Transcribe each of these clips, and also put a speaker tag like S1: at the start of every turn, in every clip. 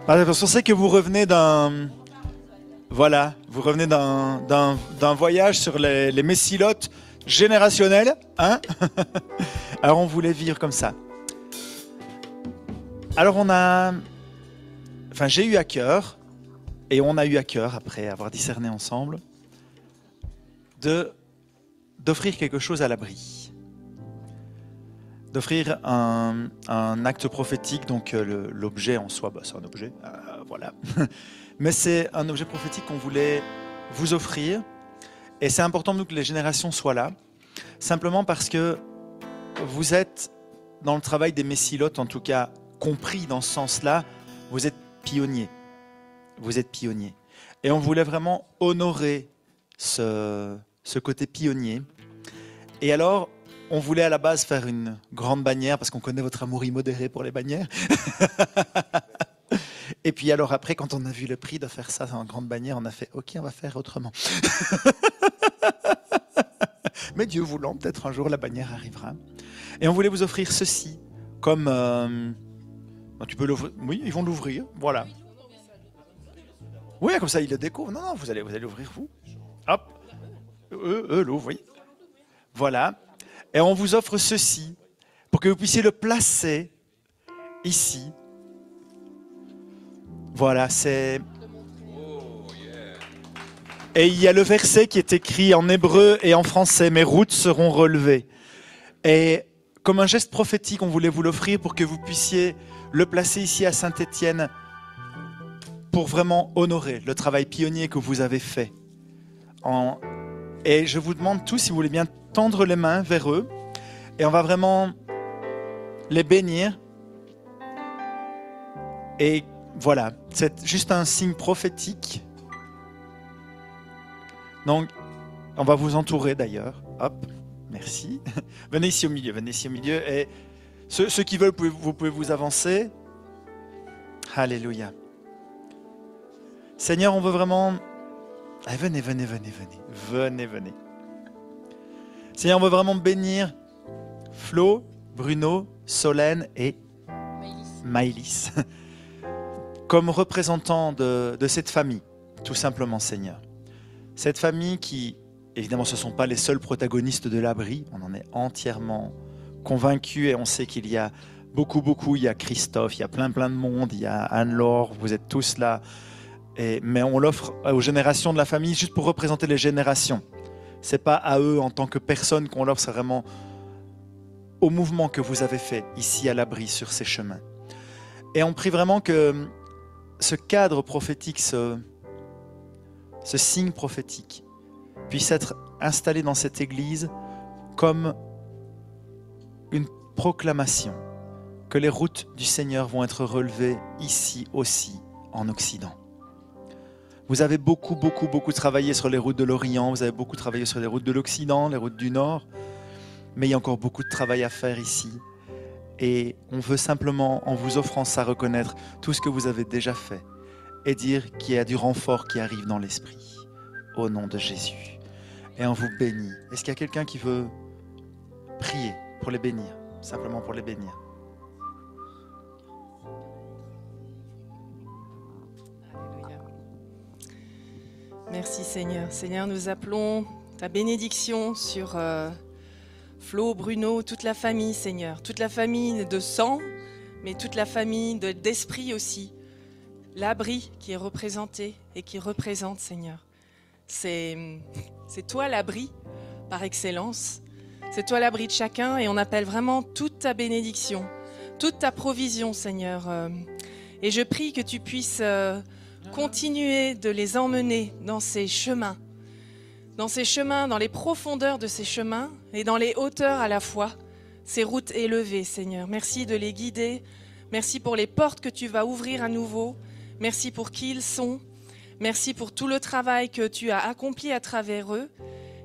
S1: Parce qu'on sait que vous revenez d'un... Voilà, vous revenez d'un voyage sur les messilotes générationnels, hein. Alors on voulait vivre comme ça. Alors j'ai eu à cœur, et on a eu à cœur, après avoir discerné ensemble, d'offrir quelque chose à l'abri. D'offrir un acte prophétique, donc l'objet en soi, c'est un objet, voilà. Mais c'est un objet prophétique qu'on voulait vous offrir. Et c'est important pour nous que les générations soient là, simplement parce que vous êtes dans le travail des messilotes, en tout cas compris dans ce sens-là, vous êtes pionniers. Vous êtes pionniers. Et on voulait vraiment honorer ce côté pionnier. Et alors, on voulait à la base faire une grande bannière, parce qu'on connaît votre amour immodéré pour les bannières. Et puis alors après, quand on a vu le prix de faire ça en grande bannière, on a fait « Ok, on va faire autrement. » Mais Dieu voulant, peut-être un jour la bannière arrivera. Et on voulait vous offrir ceci, comme... tu peux l'ouvrir. Oui, ils vont l'ouvrir, voilà. Oui, comme ça, ils le découvrent. Non, vous allez l'ouvrir, vous. Hop. Eux l'ouvrent, oui. Voilà. Et on vous offre ceci, pour que vous puissiez le placer ici. Voilà, c'est... Et il y a le verset qui est écrit en hébreu et en français. Mes routes seront relevées. Et comme un geste prophétique, on voulait vous l'offrir pour que vous puissiez le placer ici à Saint-Étienne pour vraiment honorer le travail pionnier que vous avez fait. Et je vous demande tous, si vous voulez bien, tendre les mains vers eux. Et on va vraiment les bénir. Et voilà, c'est juste un signe prophétique. Donc, on va vous entourer d'ailleurs. Hop, merci. Venez ici au milieu. Et ceux qui veulent, vous pouvez vous avancer. Alléluia. Seigneur, on veut vraiment... Allez, venez. Seigneur, on veut vraiment bénir Flo, Bruno, Solène et Maïlis. Comme représentants de cette famille, tout simplement, Seigneur. Cette famille qui, évidemment, ce ne sont pas les seuls protagonistes de l'abri, on en est entièrement convaincus et on sait qu'il y a beaucoup, il y a Christophe, il y a plein de monde, il y a Anne-Laure, vous êtes tous là. Mais on l'offre aux générations de la famille juste pour représenter les générations. Ce n'est pas à eux en tant que personne qu'on l'offre, c'est vraiment au mouvement que vous avez fait ici à l'abri sur ces chemins. Et on prie vraiment que ce cadre prophétique, ce signe prophétique puisse être installé dans cette église comme une proclamation que les routes du Seigneur vont être relevées ici aussi en Occident. Vous avez beaucoup travaillé sur les routes de l'Orient, vous avez beaucoup travaillé sur les routes de l'Occident, les routes du Nord, mais il y a encore beaucoup de travail à faire ici. Et on veut simplement, en vous offrant ça, reconnaître tout ce que vous avez déjà fait et dire qu'il y a du renfort qui arrive dans l'esprit, au nom de Jésus. Et on vous bénit. Est-ce qu'il y a quelqu'un qui veut prier pour les bénir, simplement pour les bénir?
S2: Alléluia. Merci Seigneur. Seigneur, nous appelons ta bénédiction sur Flo, Bruno, toute la famille, Seigneur. Toute la famille de sang, mais toute la famille d'esprit aussi. L'abri qui est représenté et qui représente, Seigneur. C'est toi l'abri par excellence. C'est toi l'abri de chacun et on appelle vraiment toute ta bénédiction, toute ta provision, Seigneur. Et je prie que tu puisses continuer de les emmener dans ces chemins, dans les profondeurs de ces chemins et dans les hauteurs à la fois, ces routes élevées, Seigneur. Merci de les guider. Merci pour les portes que tu vas ouvrir à nouveau. Merci pour qui ils sont. Merci pour tout le travail que tu as accompli à travers eux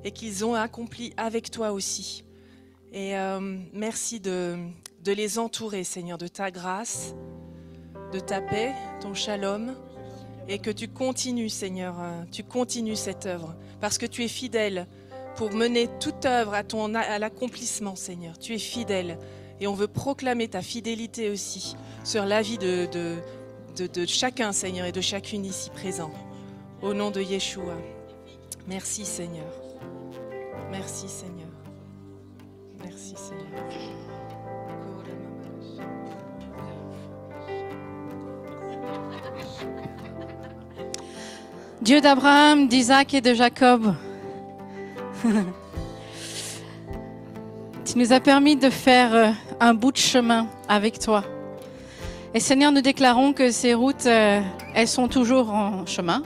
S2: et qu'ils ont accompli avec toi aussi. Et merci de les entourer, Seigneur, de ta grâce, de ta paix, ton shalom, et que tu continues, Seigneur, tu continues cette œuvre, parce que tu es fidèle pour mener toute œuvre à l'accomplissement, Seigneur. Tu es fidèle et on veut proclamer ta fidélité aussi sur la vie de de chacun, Seigneur, et de chacune ici présent. Au nom de Yeshua. Merci, Seigneur. Merci, Seigneur. Merci, Seigneur.
S3: Dieu d'Abraham, d'Isaac et de Jacob, tu nous as permis de faire un bout de chemin avec toi. Et Seigneur, nous déclarons que ces routes, elles sont toujours en chemin.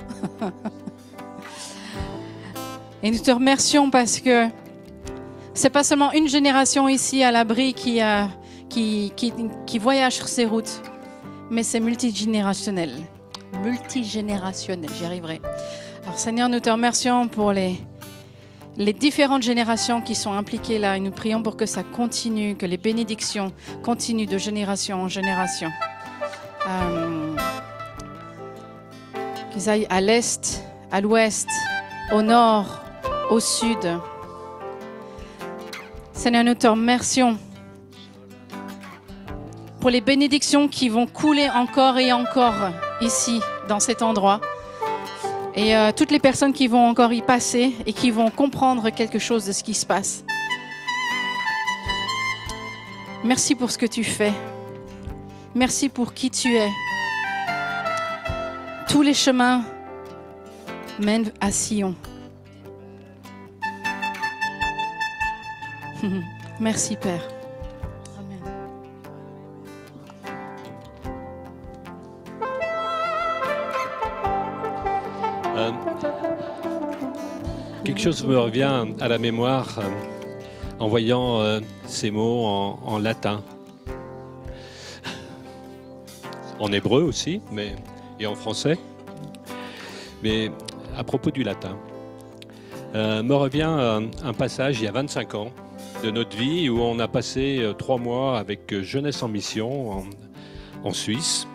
S3: Et nous te remercions parce que c'est pas seulement une génération ici à l'abri qui voyage sur ces routes, mais c'est multigénérationnel. Multigénérationnel, j'y arriverai. Alors Seigneur, nous te remercions pour les différentes générations qui sont impliquées là et nous prions pour que ça continue, que les bénédictions continuent de génération en génération. Qu'ils aillent à l'est, à l'ouest, au nord, au sud. Seigneur, nous te remercions pour les bénédictions qui vont couler encore et encore ici, dans cet endroit. Et toutes les personnes qui vont encore y passer et qui vont comprendre quelque chose de ce qui se passe. Merci pour ce que tu fais. Merci pour qui tu es. Tous les chemins mènent à Sion. Merci, Père.
S4: Quelque chose me revient à la mémoire en voyant ces mots en latin. En hébreu aussi, et en français. Mais à propos du latin, me revient un passage il y a 25 ans de notre vie où on a passé 3 mois avec Jeunesse en Mission en Suisse.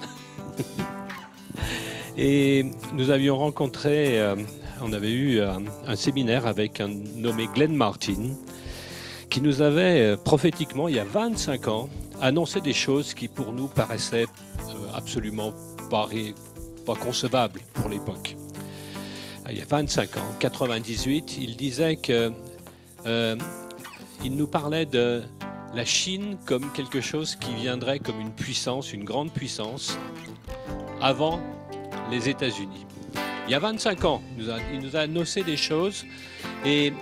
S4: Et nous avions rencontré, on avait eu un séminaire avec un nommé Glenn Martin qui nous avait prophétiquement, il y a 25 ans, annoncé des choses qui pour nous paraissaient absolument pas concevables pour l'époque. Il y a 25 ans, en 98, il disait que il nous parlait de la Chine comme quelque chose qui viendrait comme une puissance, une grande puissance, avant les États-Unis. Il y a 25 ans, il nous a annoncé des choses et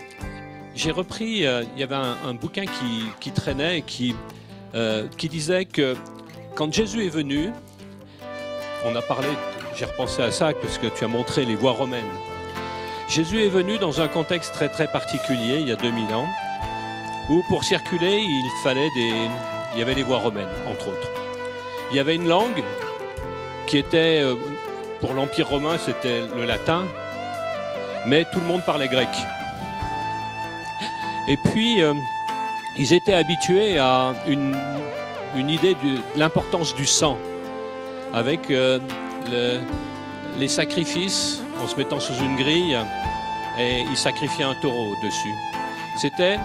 S4: j'ai repris, il y avait un bouquin qui traînait et qui disait que quand Jésus est venu, on a parlé, j'ai repensé à ça parce que tu as montré les voies romaines. Jésus est venu dans un contexte très très particulier, il y a 2000 ans, où pour circuler, il y avait les voies romaines, entre autres. Il y avait une langue qui était, pour l'Empire romain, c'était le latin, mais tout le monde parlait grec. Et puis, ils étaient habitués à une idée de l'importance du sang, avec les sacrifices, en se mettant sous une grille, et ils sacrifiaient un taureau dessus. C'était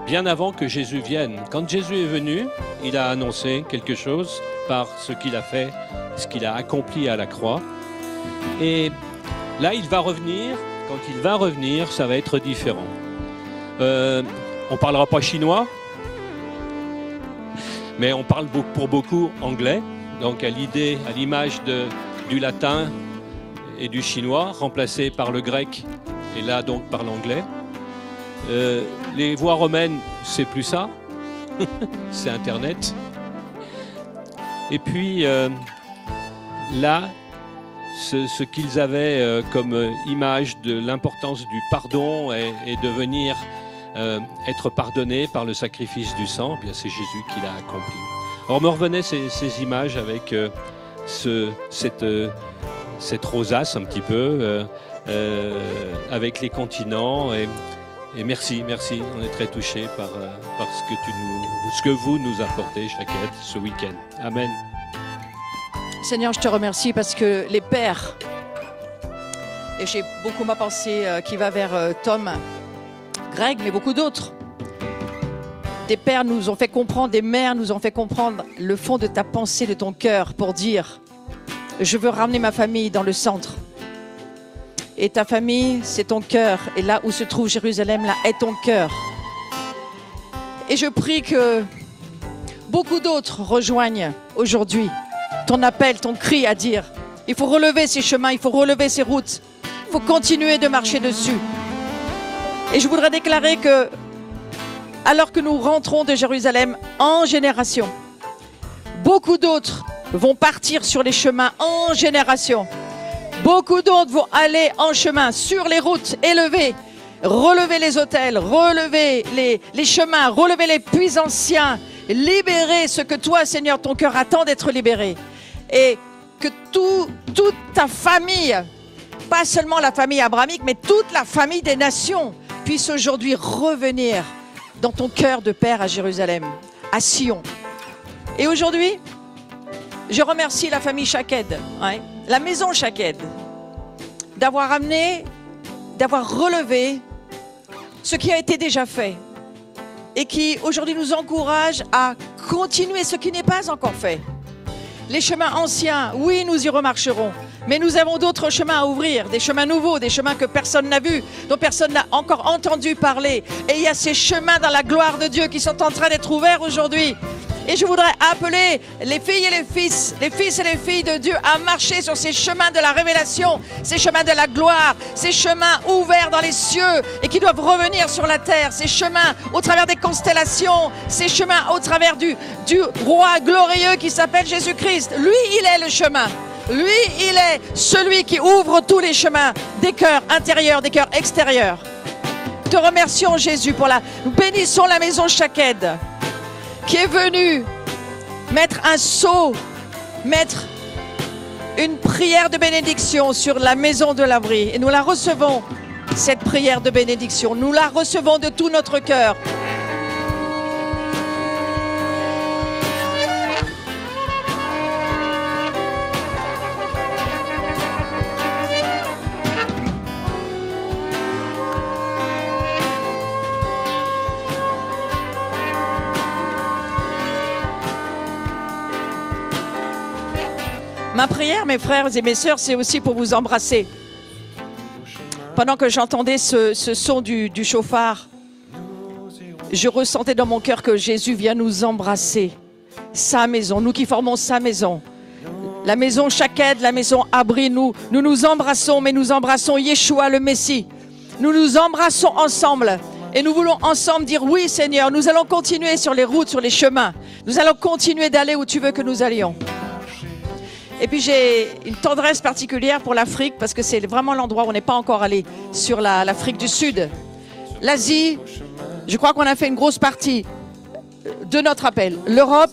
S4: bien avant que Jésus vienne. Quand Jésus est venu, il a annoncé quelque chose par ce qu'il a fait, ce qu'il a accompli à la croix. Et là, il va revenir. Quand il va revenir, ça va être différent. On ne parlera pas chinois, mais on parle pour beaucoup anglais. Donc à l'image du latin et du chinois, remplacé par le grec et là donc par l'anglais. Les voies romaines, c'est plus ça, c'est Internet. Et puis là, ce qu'ils avaient comme image de l'importance du pardon et de venir être pardonné par le sacrifice du sang, eh bien c'est Jésus qui l'a accompli. Alors me revenaient ces images avec cette rosace un petit peu, avec les continents. Et merci, on est très touchés par ce que vous nous apportez, Chaquette, ce week-end. Amen.
S5: Seigneur, je te remercie parce que les pères, et j'ai beaucoup ma pensée qui va vers Tom, Greg, mais beaucoup d'autres. Des pères nous ont fait comprendre, des mères nous ont fait comprendre le fond de ta pensée, de ton cœur, pour dire je veux ramener ma famille dans le centre. Et ta famille, c'est ton cœur. Et là où se trouve Jérusalem, là est ton cœur. Et je prie que beaucoup d'autres rejoignent aujourd'hui ton appel, ton cri à dire, il faut relever ces chemins, il faut relever ces routes, il faut continuer de marcher dessus. Et je voudrais déclarer que, alors que nous rentrons de Jérusalem en génération, beaucoup d'autres vont partir sur les chemins en génération. Beaucoup d'autres vont aller en chemin, sur les routes élevées, relever les autels, relever les chemins, relever les puits anciens, libérer ce que toi, Seigneur, ton cœur attend d'être libéré. Et que toute ta famille, pas seulement la famille abrahamique, mais toute la famille des nations, puisse aujourd'hui revenir dans ton cœur de Père à Jérusalem, à Sion. Et aujourd'hui, je remercie la famille Shaked, la maison Shaked, d'avoir amené, d'avoir relevé ce qui a été déjà fait et qui aujourd'hui nous encourage à continuer ce qui n'est pas encore fait. Les chemins anciens, oui, nous y remarcherons, mais nous avons d'autres chemins à ouvrir, des chemins nouveaux, des chemins que personne n'a vus, dont personne n'a encore entendu parler. Et il y a ces chemins dans la gloire de Dieu qui sont en train d'être ouverts aujourd'hui. Et je voudrais appeler les filles et les fils et les filles de Dieu à marcher sur ces chemins de la révélation, ces chemins de la gloire, ces chemins ouverts dans les cieux et qui doivent revenir sur la terre, ces chemins au travers des constellations, ces chemins au travers du roi glorieux qui s'appelle Jésus-Christ. Lui, il est le chemin. Lui, il est celui qui ouvre tous les chemins des cœurs intérieurs, des cœurs extérieurs. Te remercions, Jésus, nous bénissons la maison Shaked, qui est venu mettre un sceau, mettre une prière de bénédiction sur la maison de l'abri. Et nous la recevons, cette prière de bénédiction. Nous la recevons de tout notre cœur. Ma prière, mes frères et mes sœurs, c'est aussi pour vous embrasser. Pendant que j'entendais ce son du chauffard, je ressentais dans mon cœur que Jésus vient nous embrasser. Sa maison, nous qui formons sa maison. La maison Shaked, la maison Abri, nous nous embrassons, mais nous embrassons Yeshua le Messie. Nous nous embrassons ensemble. Et nous voulons ensemble dire oui Seigneur, nous allons continuer sur les routes, sur les chemins. Nous allons continuer d'aller où tu veux que nous allions. Et puis j'ai une tendresse particulière pour l'Afrique parce que c'est vraiment l'endroit où on n'est pas encore allé, sur l'Afrique du Sud. L'Asie, je crois qu'on a fait une grosse partie de notre appel. L'Europe,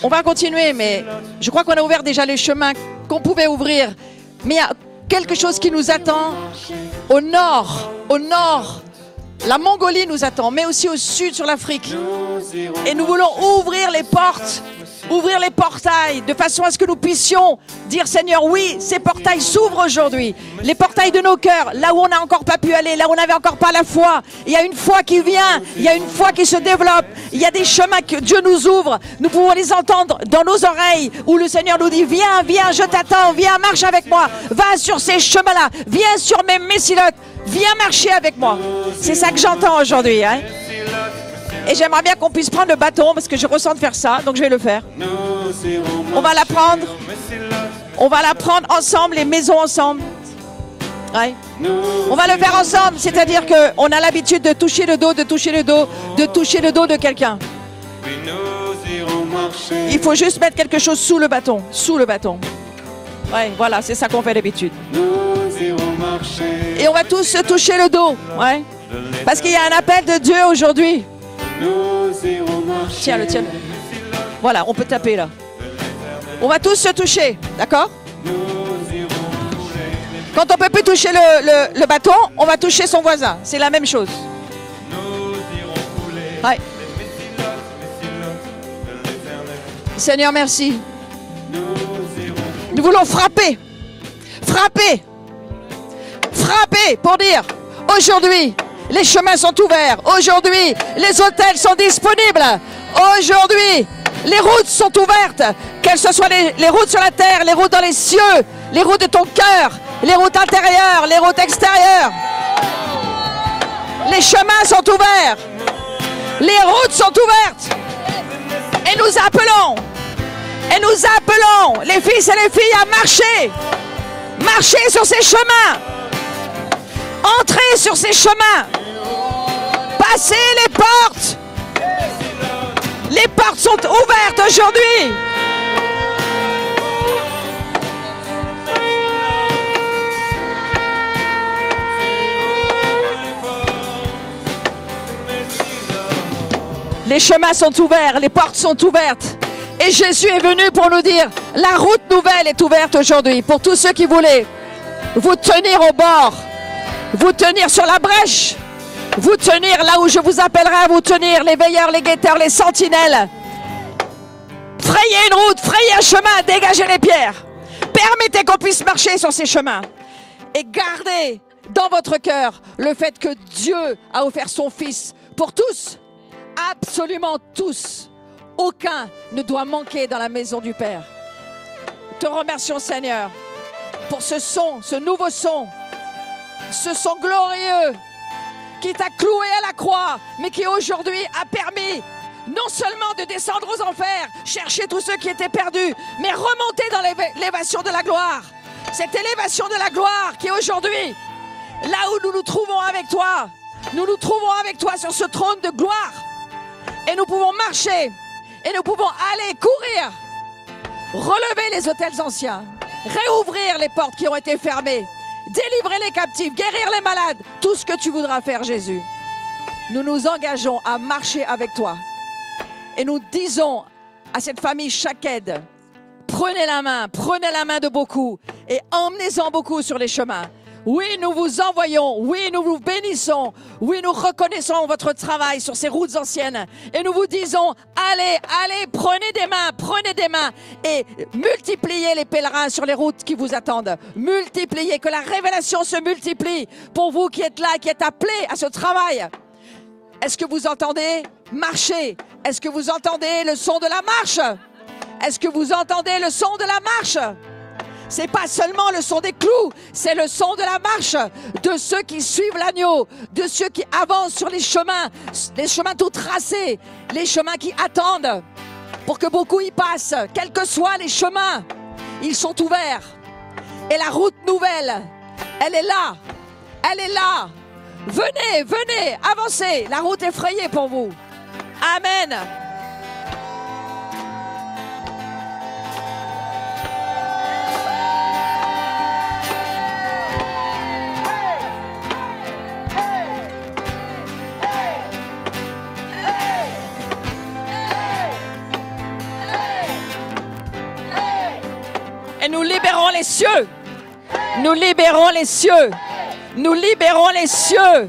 S5: on va continuer, mais je crois qu'on a ouvert déjà les chemins qu'on pouvait ouvrir. Mais il y a quelque chose qui nous attend au nord. La Mongolie nous attend, mais aussi au sud sur l'Afrique. Et nous voulons ouvrir les portes, ouvrir les portails, de façon à ce que nous puissions dire Seigneur, oui, ces portails s'ouvrent aujourd'hui. Les portails de nos cœurs, là où on n'a encore pas pu aller, là où on n'avait encore pas la foi. Il y a une foi qui vient, il y a une foi qui se développe. Il y a des chemins que Dieu nous ouvre. Nous pouvons les entendre dans nos oreilles, où le Seigneur nous dit, viens, viens, je t'attends, viens, marche avec moi. Va sur ces chemins-là, viens sur mes messilotes, viens marcher avec moi. C'est ça que j'entends aujourd'hui, hein. Et j'aimerais bien qu'on puisse prendre le bâton parce que je ressens de faire ça, donc je vais le faire. On va la prendre. On va la prendre ensemble, les maisons ensemble. Ouais. On va le faire ensemble, c'est-à-dire qu'on a l'habitude de toucher le dos, de toucher le dos, de toucher le dos de quelqu'un. Il faut juste mettre quelque chose sous le bâton, sous le bâton. Ouais, voilà, c'est ça qu'on fait d'habitude. Et on va tous se toucher le dos, ouais. Parce qu'il y a un appel de Dieu aujourd'hui. Tiens-le, tiens-le. Voilà, on peut taper là. On va tous se toucher, d'accord? Quand on ne peut plus toucher le bâton, on va toucher son voisin. C'est la même chose. Ouais. Seigneur, merci. Nous voulons frapper. Frapper. Frapper pour dire aujourd'hui, les chemins sont ouverts. Aujourd'hui, les hôtels sont disponibles. Aujourd'hui, Les routes sont ouvertes, qu'elles ce soit les routes sur la terre, les routes dans les cieux, les routes de ton cœur, les routes intérieures, les routes extérieures. Les chemins sont ouverts, les routes sont ouvertes. Et nous appelons les fils et les filles à marcher. Marcher sur ces chemins. Entrez sur ces chemins. Passez les portes. Les portes sont ouvertes aujourd'hui. Les chemins sont ouverts, les portes sont ouvertes. Et Jésus est venu pour nous dire, la route nouvelle est ouverte aujourd'hui. Pour tous ceux qui voulaient vous tenir au bord, vous tenir sur la brèche, vous tenir là où je vous appellerai à vous tenir, les veilleurs, les guetteurs, les sentinelles. Frayez une route, frayez un chemin, dégagez les pierres. Permettez qu'on puisse marcher sur ces chemins. Et gardez dans votre cœur le fait que Dieu a offert son Fils pour tous. Absolument tous. Aucun ne doit manquer dans la maison du Père. Te remercions, Seigneur, pour ce son, ce nouveau son, ce son glorieux qui t'a cloué à la croix, mais qui aujourd'hui a permis non seulement de descendre aux enfers, chercher tous ceux qui étaient perdus, mais remonter dans l'élévation de la gloire. Cette élévation de la gloire qui aujourd'hui, là où nous nous trouvons avec toi, nous nous trouvons avec toi sur ce trône de gloire. Et nous pouvons marcher, et nous pouvons aller courir, relever les autels anciens, réouvrir les portes qui ont été fermées, délivrer les captifs, guérir les malades, tout ce que tu voudras faire, Jésus. Nous nous engageons à marcher avec toi. Et nous disons à cette famille Chaked, prenez la main de beaucoup et emmenez-en beaucoup sur les chemins. Oui, nous vous envoyons, oui, nous vous bénissons, oui, nous reconnaissons votre travail sur ces routes anciennes et nous vous disons, allez, prenez des mains et multipliez les pèlerins sur les routes qui vous attendent. Multipliez, que la révélation se multiplie pour vous qui êtes là, qui êtes appelés à ce travail. Est-ce que vous entendez marcher? Est-ce que vous entendez le son de la marche? Est-ce que vous entendez le son de la marche? C'est pas seulement le son des clous, c'est le son de la marche, de ceux qui suivent l'agneau, de ceux qui avancent sur les chemins tout tracés, les chemins qui attendent pour que beaucoup y passent, quels que soient les chemins, ils sont ouverts. Et la route nouvelle, elle est là, elle est là. Venez, avancez, la route est frayée pour vous. Amen. Et nous libérons les cieux. Nous libérons les cieux. Nous libérons les cieux.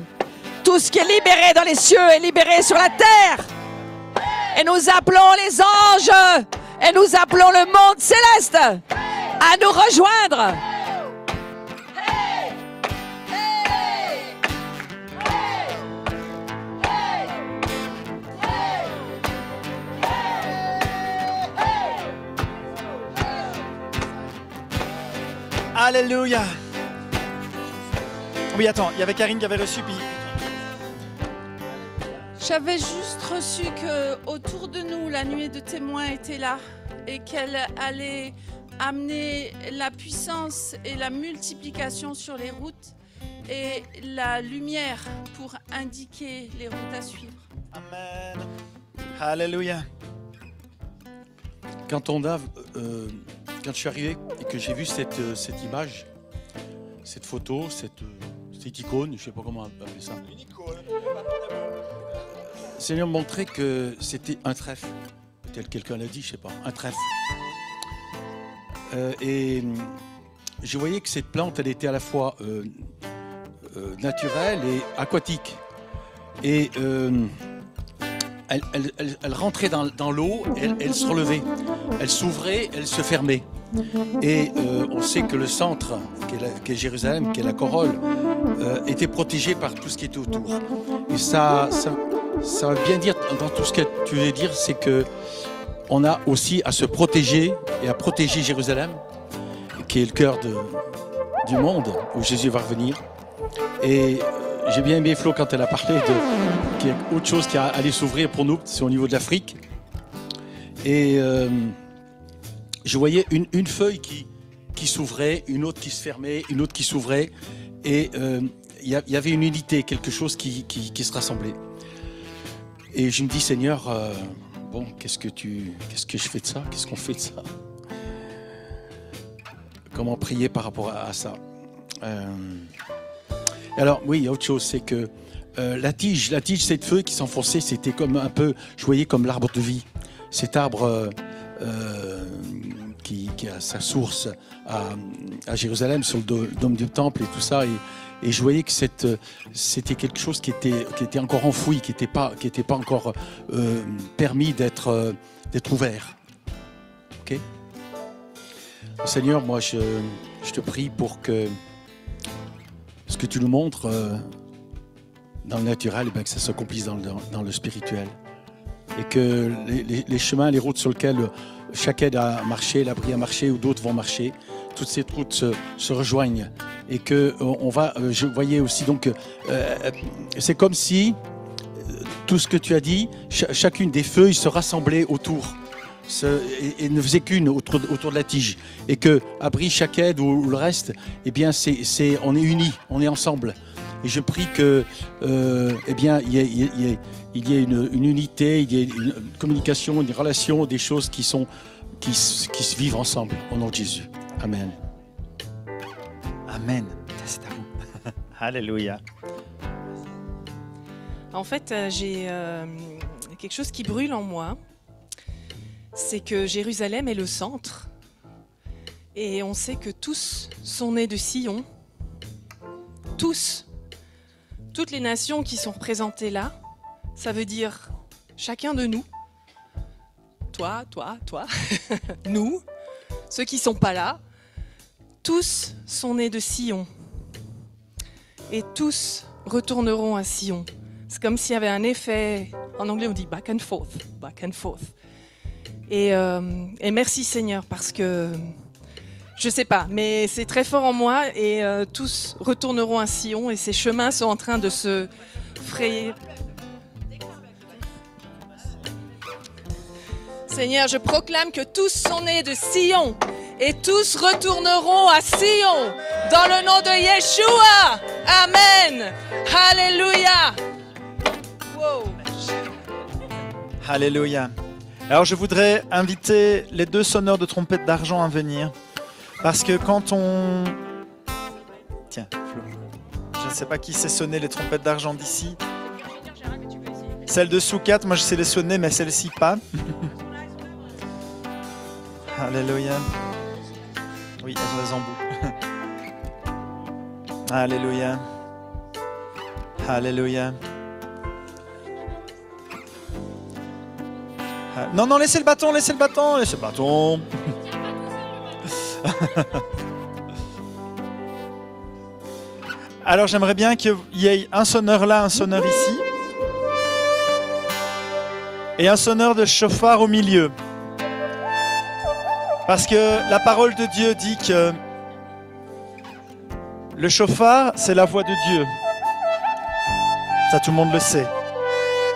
S5: Tout ce qui est libéré dans les cieux est libéré sur la terre. Et nous appelons les anges. Et nous appelons le monde céleste à nous rejoindre.
S1: Alléluia. Oui, attends, il y avait Karine qui avait reçu, puis...
S3: J'avais juste reçu que autour de nous, la nuée de témoins était là et qu'elle allait amener la puissance et la multiplication sur les routes et la lumière pour indiquer les routes à suivre.
S1: Amen. Alléluia.
S6: Quand je suis arrivé et que j'ai vu cette image, cette photo, cette icône, je ne sais pas comment appeler ça. Une icône. Le Seigneur montrait que c'était un trèfle. Peut-être quelqu'un l'a dit, je ne sais pas. Un trèfle. Et je voyais que cette plante, elle était à la fois naturelle et aquatique. Et elle rentrait dans l'eau, elle se relevait. Elle s'ouvrait, elle se fermait. Et on sait que le centre, qui est Jérusalem, qui est la corolle, était protégé par tout ce qui était autour. Et ça veut bien dire, dans tout ce que tu veux dire, c'est que on a aussi à se protéger et à protéger Jérusalem, qui est le cœur du monde où Jésus va revenir. Et j'ai bien aimé Flo quand elle a parlé qu'il y a autre chose qui allait s'ouvrir pour nous, c'est au niveau de l'Afrique. Et je voyais une feuille qui s'ouvrait, une autre qui se fermait, une autre qui s'ouvrait. Et il y avait une unité, quelque chose qui se rassemblait. Et je me dis, Seigneur, bon, qu'est-ce que je fais de ça? Qu'est-ce qu'on fait de ça? Comment prier par rapport à ça? Alors, oui, il y a autre chose, c'est que la tige, cette feuille qui s'enfonçait, c'était comme un peu, je voyais comme l'arbre de vie. Cet arbre qui a sa source à Jérusalem, sur le dôme du temple et tout ça. Et je voyais que c'était quelque chose qui était encore enfoui, qui n'était pas encore permis d'être ouvert. Ok? Seigneur, moi, je te prie pour que ce que tu nous montres dans le naturel, eh bien, que ça s'accomplisse dans le spirituel. Et que les chemins, les routes sur lesquelles chaque aide a marché, l'abri a marché ou d'autres vont marcher, toutes ces routes se rejoignent. Et que je voyais aussi donc, c'est comme si tout ce que tu as dit, chacune des feuilles se rassemblait autour. Et ne faisait qu'une autour de la tige. Et que abri, chaque aide ou le reste, eh bien, on est unis, on est ensemble. Et je prie que, eh bien, il y ait une unité, il y ait une communication, une relation, des choses qui se vivent ensemble. Au nom de Jésus. Amen.
S1: Amen. C'est à vous. Alléluia.
S2: En fait, j'ai quelque chose qui brûle en moi. C'est que Jérusalem est le centre. Et on sait que tous sont nés de Sion. Tous. Toutes les nations qui sont représentées là, ça veut dire chacun de nous. Toi, nous, ceux qui ne sont pas là, tous sont nés de Sion. Et tous retourneront à Sion. C'est comme s'il y avait un effet, en anglais on dit back and forth, back and forth. Et merci Seigneur, parce que, je sais pas, mais c'est très fort en moi et tous retourneront à Sion et ces chemins sont en train de se frayer. Seigneur, je proclame que tous sont nés de Sion et tous retourneront à Sion dans le nom de Yeshua. Amen. Alléluia. Wow.
S1: Alléluia. Alors je voudrais inviter les deux sonneurs de trompette d'argent à venir. Parce que quand on... Tiens, Flo. Je ne sais pas qui sait sonner les trompettes d'argent d'ici. Celle de Soukat, moi je sais les sonner, mais celle-ci pas. Alléluia. Oui, elles ont des embouts. Alléluia. Alléluia. Non, laissez le bâton, laissez le bâton, laissez le bâton. Alors j'aimerais bien qu'il y ait un sonneur là, un sonneur ici. Et un sonneur de chauffard au milieu. Parce que la parole de Dieu dit que le chauffard, c'est la voix de Dieu. Ça, tout le monde le sait.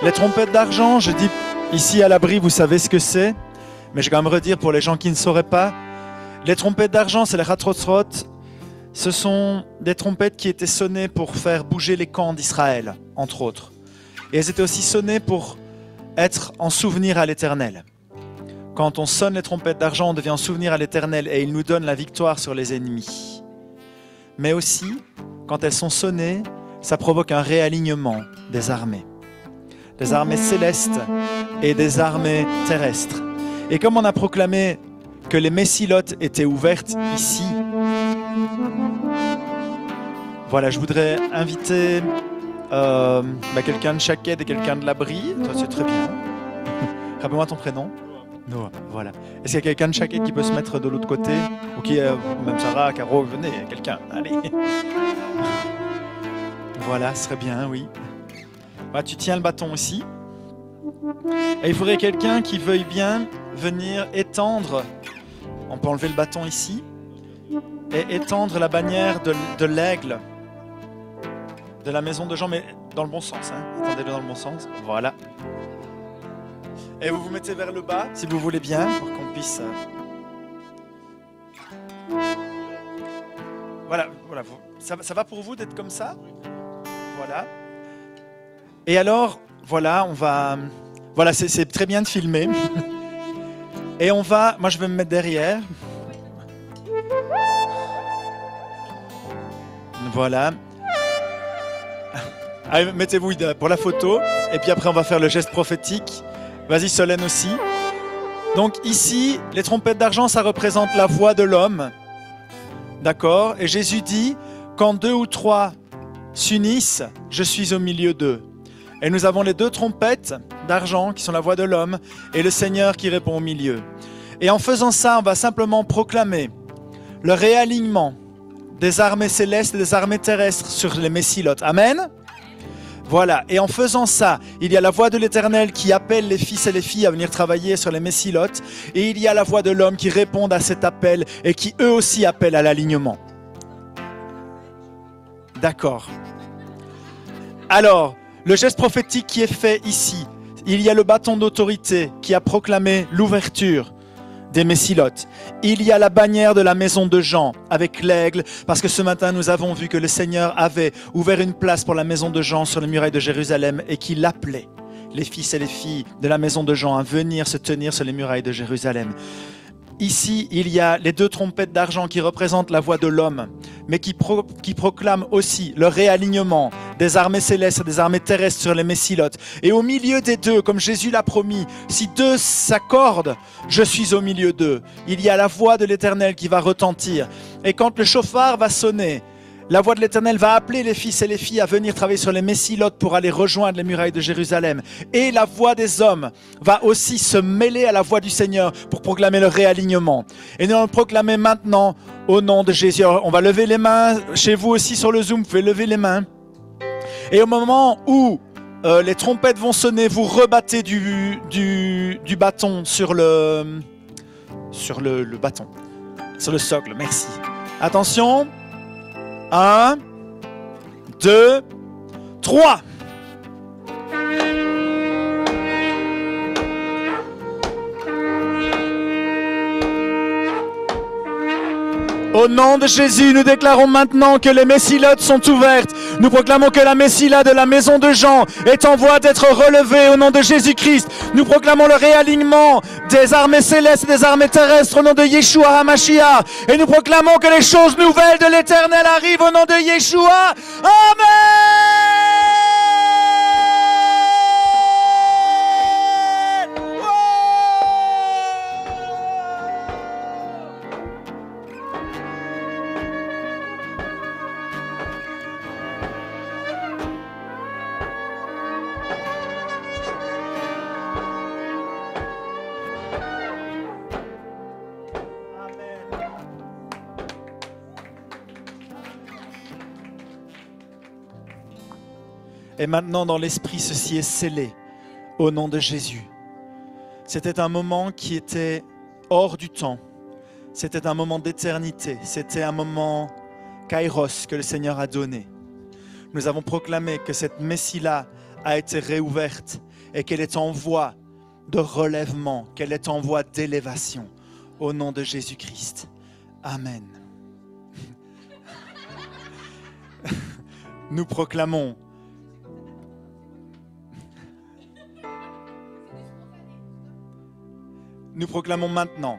S1: Les trompettes d'argent, je dis ici à l'abri, vous savez ce que c'est. Mais je vais quand même redire pour les gens qui ne sauraient pas. Les trompettes d'argent, c'est les ratrotsrot. Ce sont des trompettes qui étaient sonnées pour faire bouger les camps d'Israël, entre autres. Et elles étaient aussi sonnées pour être en souvenir à l'Éternel. Quand on sonne les trompettes d'argent, on devient en souvenir à l'Éternel et il nous donne la victoire sur les ennemis. Mais aussi, quand elles sont sonnées, ça provoque un réalignement des armées célestes et des armées terrestres. Et comme on a proclamé que les messilotes étaient ouvertes ici, voilà, je voudrais inviter quelqu'un de Chaked et quelqu'un de l'abri. Toi, c'est très bien. Rappelle-moi ton prénom. Noah, voilà. Est-ce qu'il y a quelqu'un de Chaked qui peut se mettre de l'autre côté? Ou qui, même Sarah, Caro, venez, quelqu'un, allez. Voilà, ce serait bien, oui. Bah, tu tiens le bâton aussi. Et il faudrait quelqu'un qui veuille bien venir étendre, on peut enlever le bâton ici, et étendre la bannière de l'aigle de la maison de Jean, mais dans le bon sens, hein. Étendez-le dans le bon sens, voilà. Et vous vous mettez vers le bas, si vous voulez bien, pour qu'on puisse... Voilà, ça va pour vous d'être comme ça? Voilà. Et alors, voilà, on va... Voilà, c'est très bien de filmer. Et on va... Moi, je vais me mettre derrière. Voilà. Allez, mettez-vous pour la photo. Et puis après, on va faire le geste prophétique. Vas-y, Solène aussi. Donc ici, les trompettes d'argent, ça représente la voix de l'homme. D'accord? Et Jésus dit, quand 2 ou 3 s'unissent, je suis au milieu d'eux. Et nous avons les 2 trompettes d'argent qui sont la voix de l'homme et le Seigneur qui répond au milieu. Et en faisant ça, on va simplement proclamer le réalignement des armées célestes et des armées terrestres sur les messilotes. Amen. Voilà, et en faisant ça, il y a la voix de l'Éternel qui appelle les fils et les filles à venir travailler sur les messilotes, et il y a la voix de l'homme qui répond à cet appel et qui eux aussi appellent à l'alignement. D'accord. Alors, le geste prophétique qui est fait ici, il y a le bâton d'autorité qui a proclamé l'ouverture des messilotes. Il y a la bannière de la maison de Jean avec l'aigle, parce que ce matin nous avons vu que le Seigneur avait ouvert une place pour la maison de Jean sur les murailles de Jérusalem et qu'il appelait les fils et les filles de la maison de Jean à venir se tenir sur les murailles de Jérusalem. Ici, il y a les 2 trompettes d'argent qui représentent la voix de l'homme, mais qui proclament aussi le réalignement des armées célestes et des armées terrestres sur les messilotes. Et au milieu des 2, comme Jésus l'a promis, si 2 s'accordent, je suis au milieu d'eux. Il y a la voix de l'Éternel qui va retentir. Et quand le chauffard va sonner, la voix de l'Éternel va appeler les fils et les filles à venir travailler sur les messilotes pour aller rejoindre les murailles de Jérusalem. Et la voix des hommes va aussi se mêler à la voix du Seigneur pour proclamer le réalignement. Et nous allons le proclamer maintenant au nom de Jésus. Alors, on va lever les mains. Chez vous aussi sur le Zoom, vous pouvez lever les mains. Et au moment où les trompettes vont sonner, vous rebattez du bâton sur le bâton, sur le socle. Merci. Attention. 1, 2, 3. Au nom de Jésus, nous déclarons maintenant que les messilotes sont ouvertes. Nous proclamons que la messila de la maison de Jean est en voie d'être relevée au nom de Jésus-Christ. Nous proclamons le réalignement des armées célestes et des armées terrestres au nom de Yeshua HaMashiach. Et nous proclamons que les choses nouvelles de l'Éternel arrivent au nom de Yeshua. Amen. Et maintenant, dans l'esprit, ceci est scellé au nom de Jésus. C'était un moment qui était hors du temps. C'était un moment d'éternité. C'était un moment kairos que le Seigneur a donné. Nous avons proclamé que cette messie-là a été réouverte et qu'elle est en voie de relèvement, qu'elle est en voie d'élévation au nom de Jésus-Christ. Amen. Nous proclamons maintenant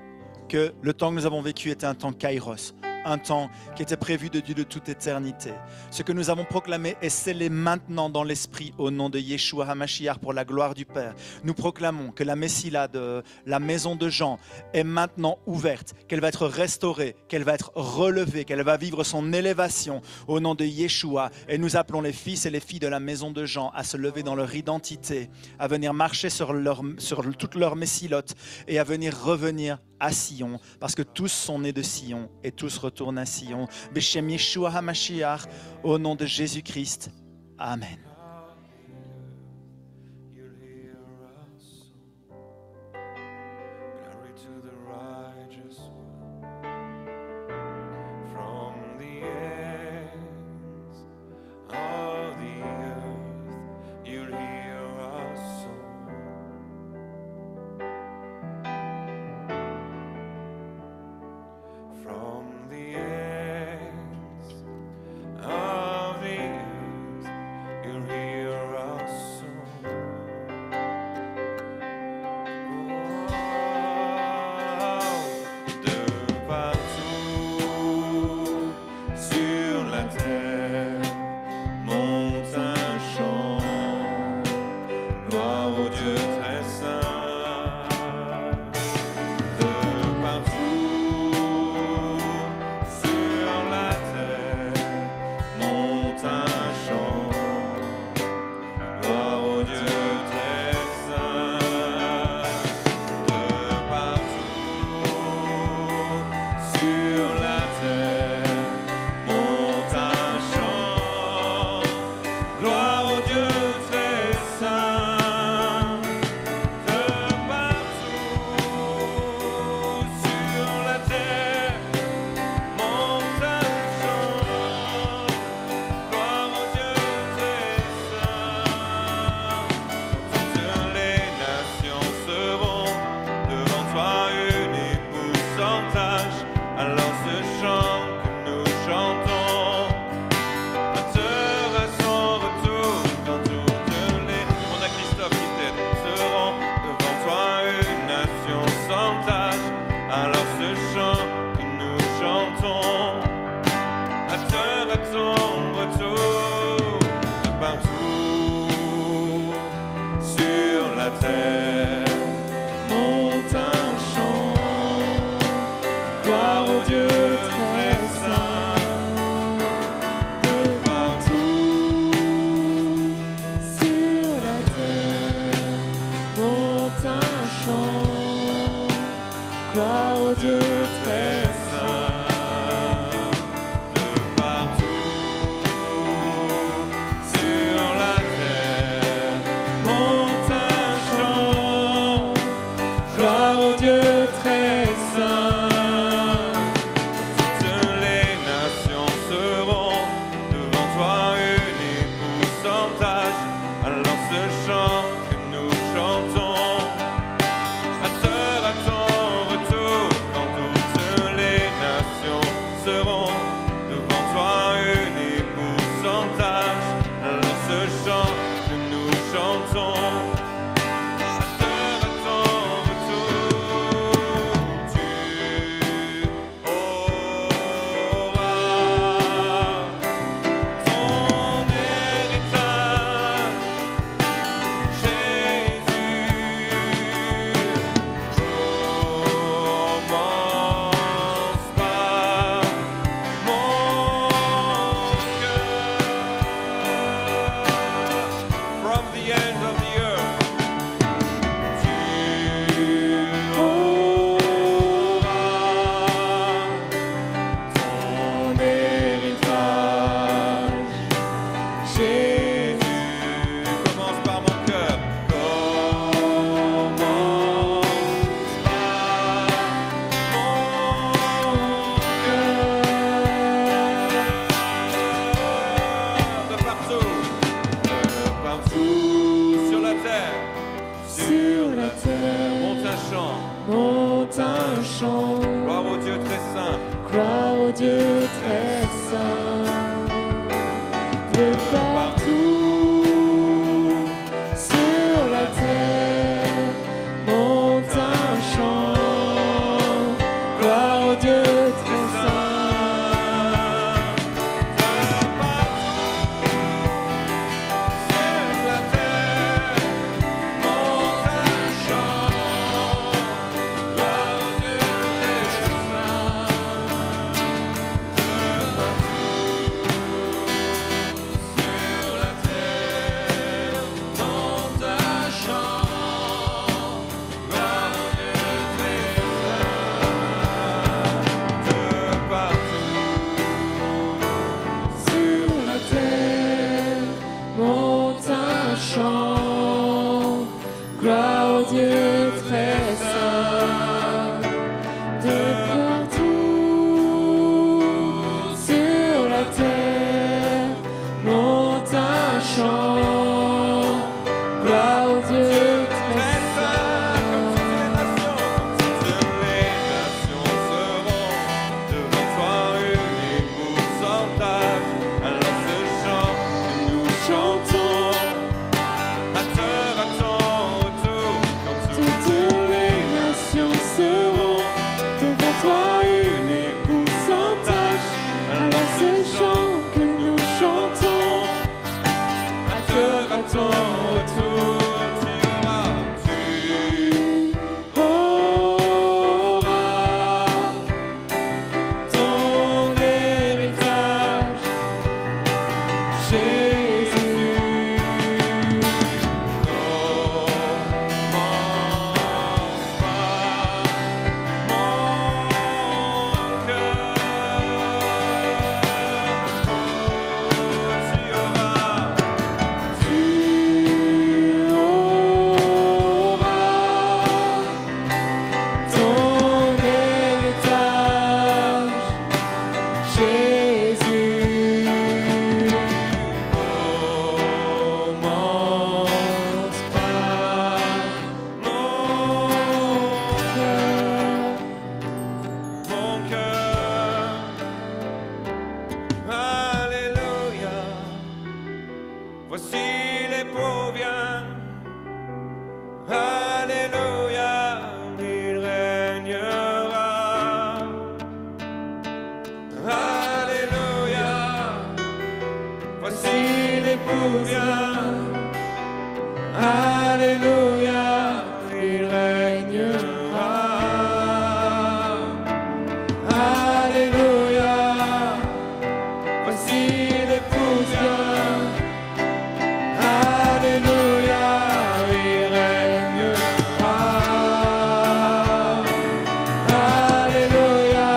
S1: que le temps que nous avons vécu était un temps kairos, un temps qui était prévu de Dieu de toute éternité. Ce que nous avons proclamé est scellé maintenant dans l'esprit au nom de Yeshua HaMashiach pour la gloire du Père. Nous proclamons que la messila de la maison de Jean est maintenant ouverte, qu'elle va être restaurée, qu'elle va être relevée, qu'elle va vivre son élévation au nom de Yeshua. Et nous appelons les fils et les filles de la maison de Jean à se lever dans leur identité, à venir marcher sur toutes leurs messilotes et à venir revenir à Sion, parce que tous sont nés de Sion et tous retournent à Sion. Beshem Yeshua HaMashiach, au nom de Jésus-Christ. Amen.
S7: très saint. De partout sur la terre monte un chant, gloire au Dieu très saint.
S8: Sur la terre monte un chant, gloire au Dieu très saint. Sur la terre monte un chant, gloire au Dieu très saint. De partout
S7: Sur la terre monte un chant, gloire au Dieu très saint. De partout sur la terre monte un chant, gloire au Dieu très saint.
S8: toutes les nations seront devant toi unis pour sans tâche. Alors ce chant que nous chantons à ton retour, quand toutes les nations seront devant toi unis pour sans tâche. Alors ce chant que nous chantons à ton retour, tu auras ton héritage, Jésus. N'offense pas mon cœur, tu auras ton héritage, Jésus. N'offense pas mon cœur. Alléluia. Voici l'époux vient. Alléluia, il régnera. Alléluia, voici l'époux vient. Alléluia, il régnera. Alléluia, voici l'époux vient. Alléluia, il régnera. Alléluia,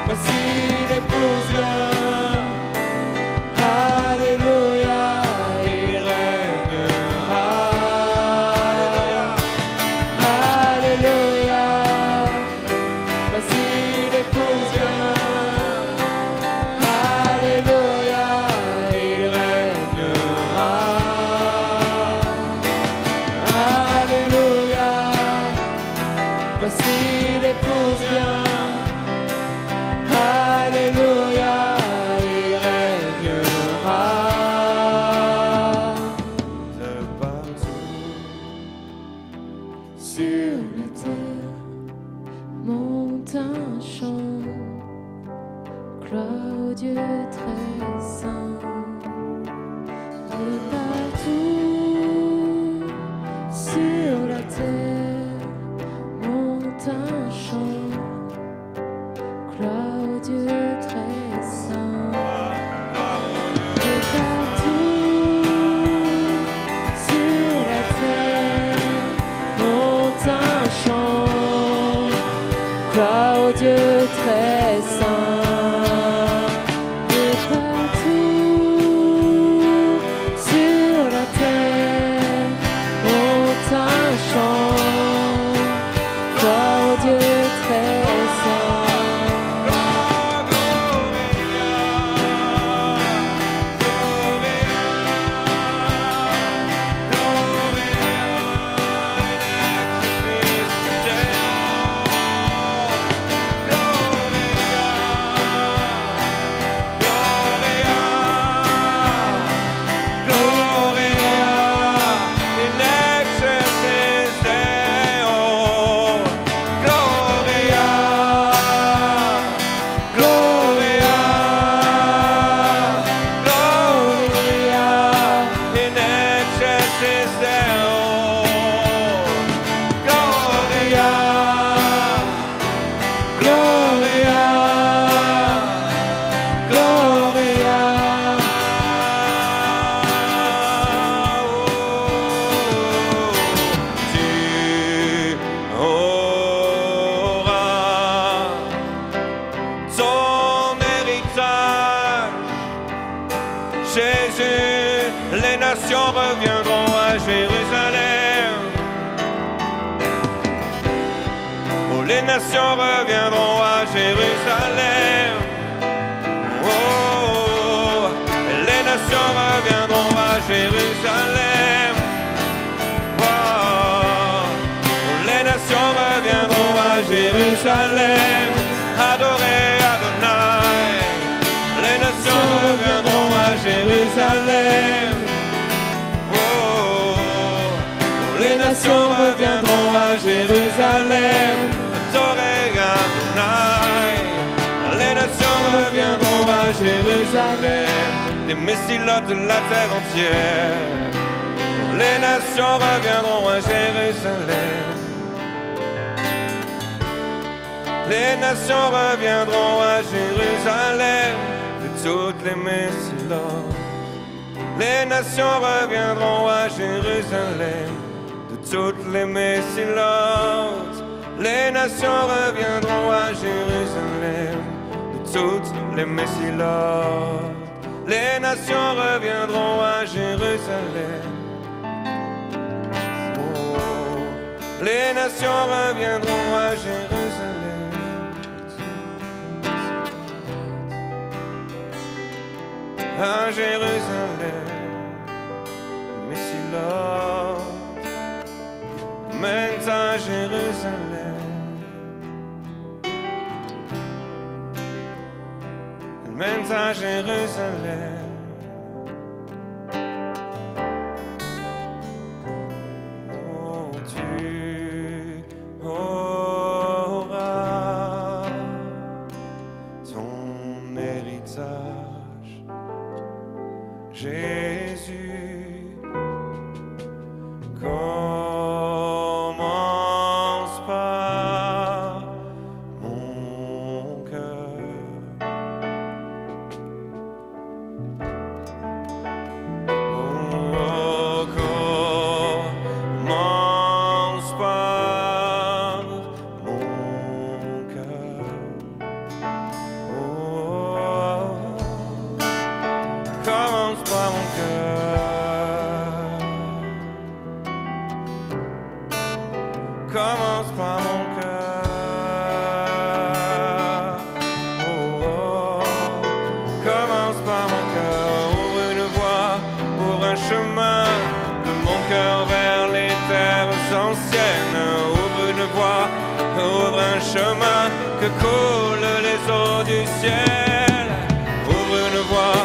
S8: voici l'époux vient. Alléluia, il régnera. Alléluia, voici l'époux vient. Alléluia, il régnera. Alléluia, voici l'époux vient. Alléluia, il régnera. De partout
S7: Sur la terre monte un chant, gloire au Dieu très saint. De partout sur la terre monte un chant, gloire au Dieu très saint. De partout sur la terre monte un chant, gloire au Dieu très saint. De partout sur la terre monte un chant, gloire au Dieu très saint.
S8: Jésus, les nations reviendront à Jérusalem. Oh, les nations reviendront à Jérusalem. Oh, les nations reviendront à Jérusalem. Oh, les nations reviendront à Jérusalem. Adorer Adonai. Les nations reviendront à Jérusalem. Oh, les nations reviendront à Jérusalem. Adorer Adonai. Les nations reviendront à Jérusalem. Des messilotes de la terre entière. Les nations reviendront à Jérusalem. Les nations reviendront à Jérusalem. De toutes les messilotes. Les nations reviendront à Jérusalem. De toutes les messilotes. Les nations reviendront à Jérusalem. De toutes les messilotes. Les nations reviendront à Jérusalem. Oh, les nations reviendront à Jérusalem. À Jérusalem, messilotes mènent à Jérusalem. Mènent à Jérusalem. Oh, tu auras ton héritage, Jésus. Commence par mon cœur. Oh, commence par mon cœur. Oh, commence par mon cœur. Commence par mon cœur. Oh, commence par mon cœur. Ouvre une voie, ouvre un chemin de mon cœur vers les terres anciennes. Ouvre une voie, ouvre un chemin que coulent les eaux du ciel. Ouvre une voie,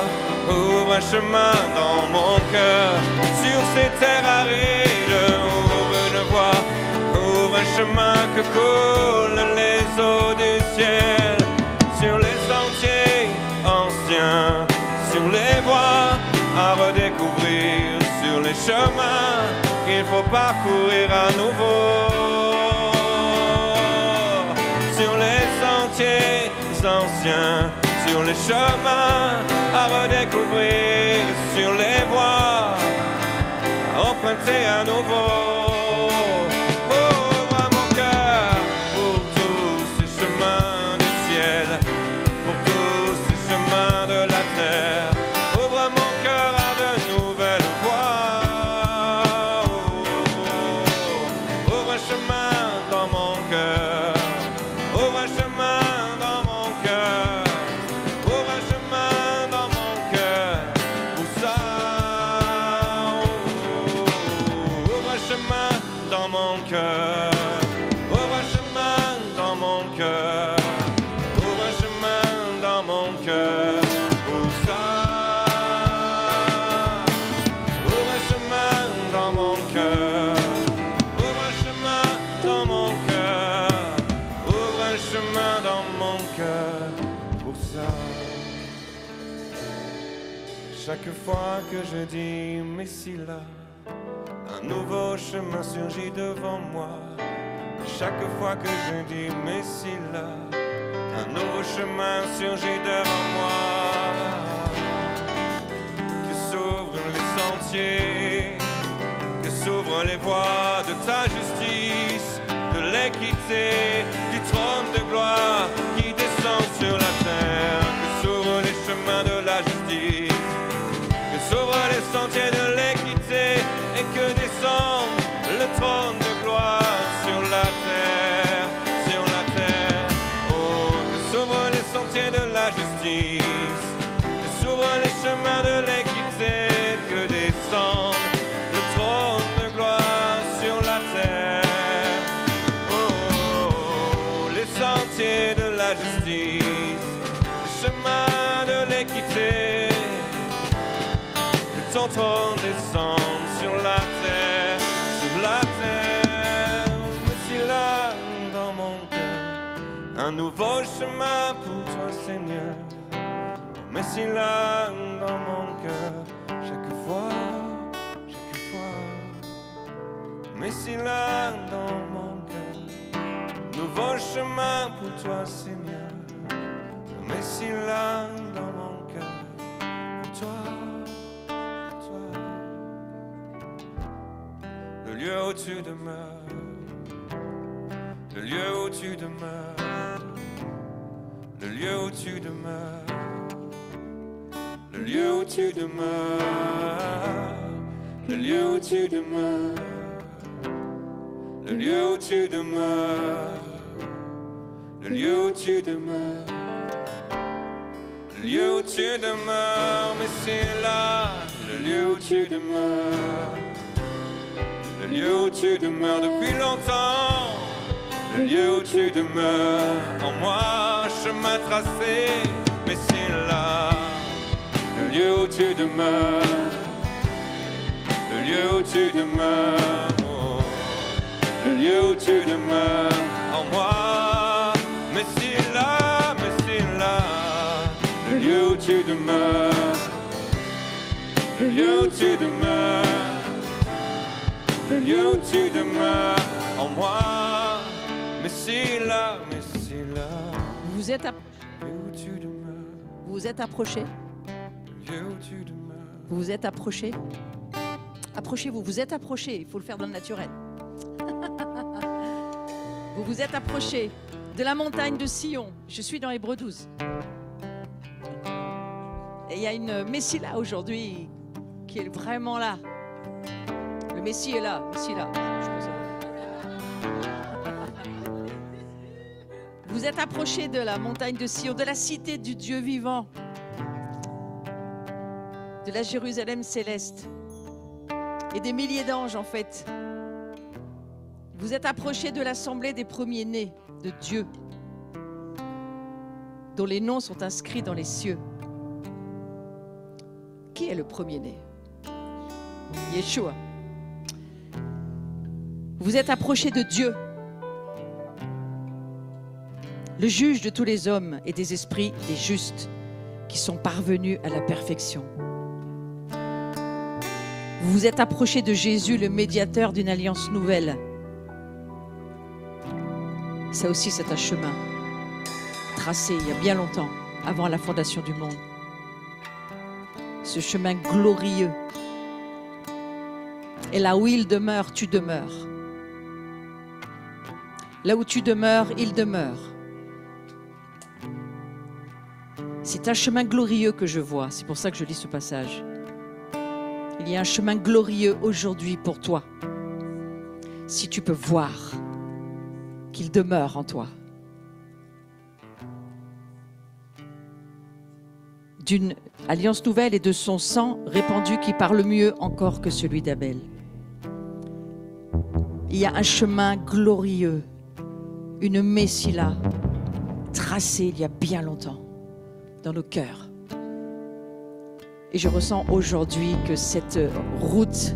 S8: ouvre un chemin dans mon cœur sur ces terres arides. Ouvre une voie, ouvre un chemin que coulent les eaux du ciel. Sur les sentiers anciens, sur les voies à redécouvrir, sur les chemins qu'il faut parcourir à nouveau. Sur les sentiers anciens, sur les chemins à redécouvrir, sur les voies à emprunter à nouveau. Ouvre mon cœur pour tous ces chemins du ciel, pour tous ces chemins de la terre. Ouvre mon cœur à de nouvelles voies. Ouvre un chemin dans mon cœur. Ouvre un chemin dans mon cœur. Ouvre un chemin dans mon cœur. Où ça? Ouvre un chemin dans mon cœur. Ouvre un chemin dans mon cœur. Ouvre un chemin dans mon cœur. Où ça? Ouvre un chemin dans mon cœur. Ouvre un chemin dans mon cœur. Ouvre un chemin dans mon cœur. Pour ça. Chaque fois que je dis Messie là, un nouveau chemin surgit devant moi. Chaque fois que je dis Messie là, un nouveau chemin surgit devant moi. Que s'ouvrent les sentiers, que s'ouvrent les voies de ta justice, de l'équité, du trône de gloire qui descend sur la terre. Que s'ouvrent les chemins de la justice, chemin de l'équité. Que ton trône descende sur la terre, sur la terre. Mais si là, dans mon cœur, un nouveau chemin pour toi, Seigneur. Mais si là, dans mon cœur, chaque fois. Mais si là, dans mon cœur, nouveau chemin pour toi, Seigneur. Mais si là, dans mon cœur, pour toi, le lieu où tu demeures, le lieu où tu demeures, le lieu où tu demeures, le lieu où tu demeures, le lieu où tu demeures. Le lieu où tu demeures, le lieu où tu demeures, le lieu où tu demeures, mais c'est là, le lieu où tu demeures, le lieu où tu demeures depuis longtemps, le lieu où tu demeures, en moi, chemin tracé, mais c'est là, le lieu où tu demeures, le lieu où tu demeures. Le lieu où tu demeures en moi, mais si là, le lieu où tu demeures, le lieu où tu demeures, le lieu où tu demeures en moi, mais si là,
S5: Vous vous êtes
S8: le lieu où tu demeures,
S5: vous vous êtes approchés.
S8: le lieu où tu demeures.
S5: Vous vous êtes approchés. Approchez-vous, vous êtes approchés. Il faut le faire dans le naturel. Vous vous êtes approchés de la montagne de Sion. Je suis dans Hébreux 12. Et il y a une Messie là aujourd'hui qui est vraiment là. Le Messie est là. Messie est là. Vous êtes approchés de la montagne de Sion, de la cité du Dieu vivant, de la Jérusalem céleste et des milliers d'anges en fait. Vous êtes approchés de l'assemblée des premiers-nés de Dieu, dont les noms sont inscrits dans les cieux. Qui est le premier-né? Yeshua. Vous êtes approchés de Dieu, le juge de tous les hommes et des esprits des justes qui sont parvenus à la perfection. Vous vous êtes approchés de Jésus, le médiateur d'une alliance nouvelle. Ça aussi, c'est un chemin tracé il y a bien longtemps, avant la fondation du monde. Ce chemin glorieux. Et là où il demeure, tu demeures. Là où tu demeures, il demeure. C'est un chemin glorieux que je vois. C'est pour ça que je lis ce passage. Il y a un chemin glorieux aujourd'hui pour toi. Si tu peux voir qu'il demeure en toi. D'une alliance nouvelle et de son sang répandu qui parle mieux encore que celui d'Abel. Il y a un chemin glorieux, une Messie là, tracée il y a bien longtemps dans nos cœurs. Et je ressens aujourd'hui que cette route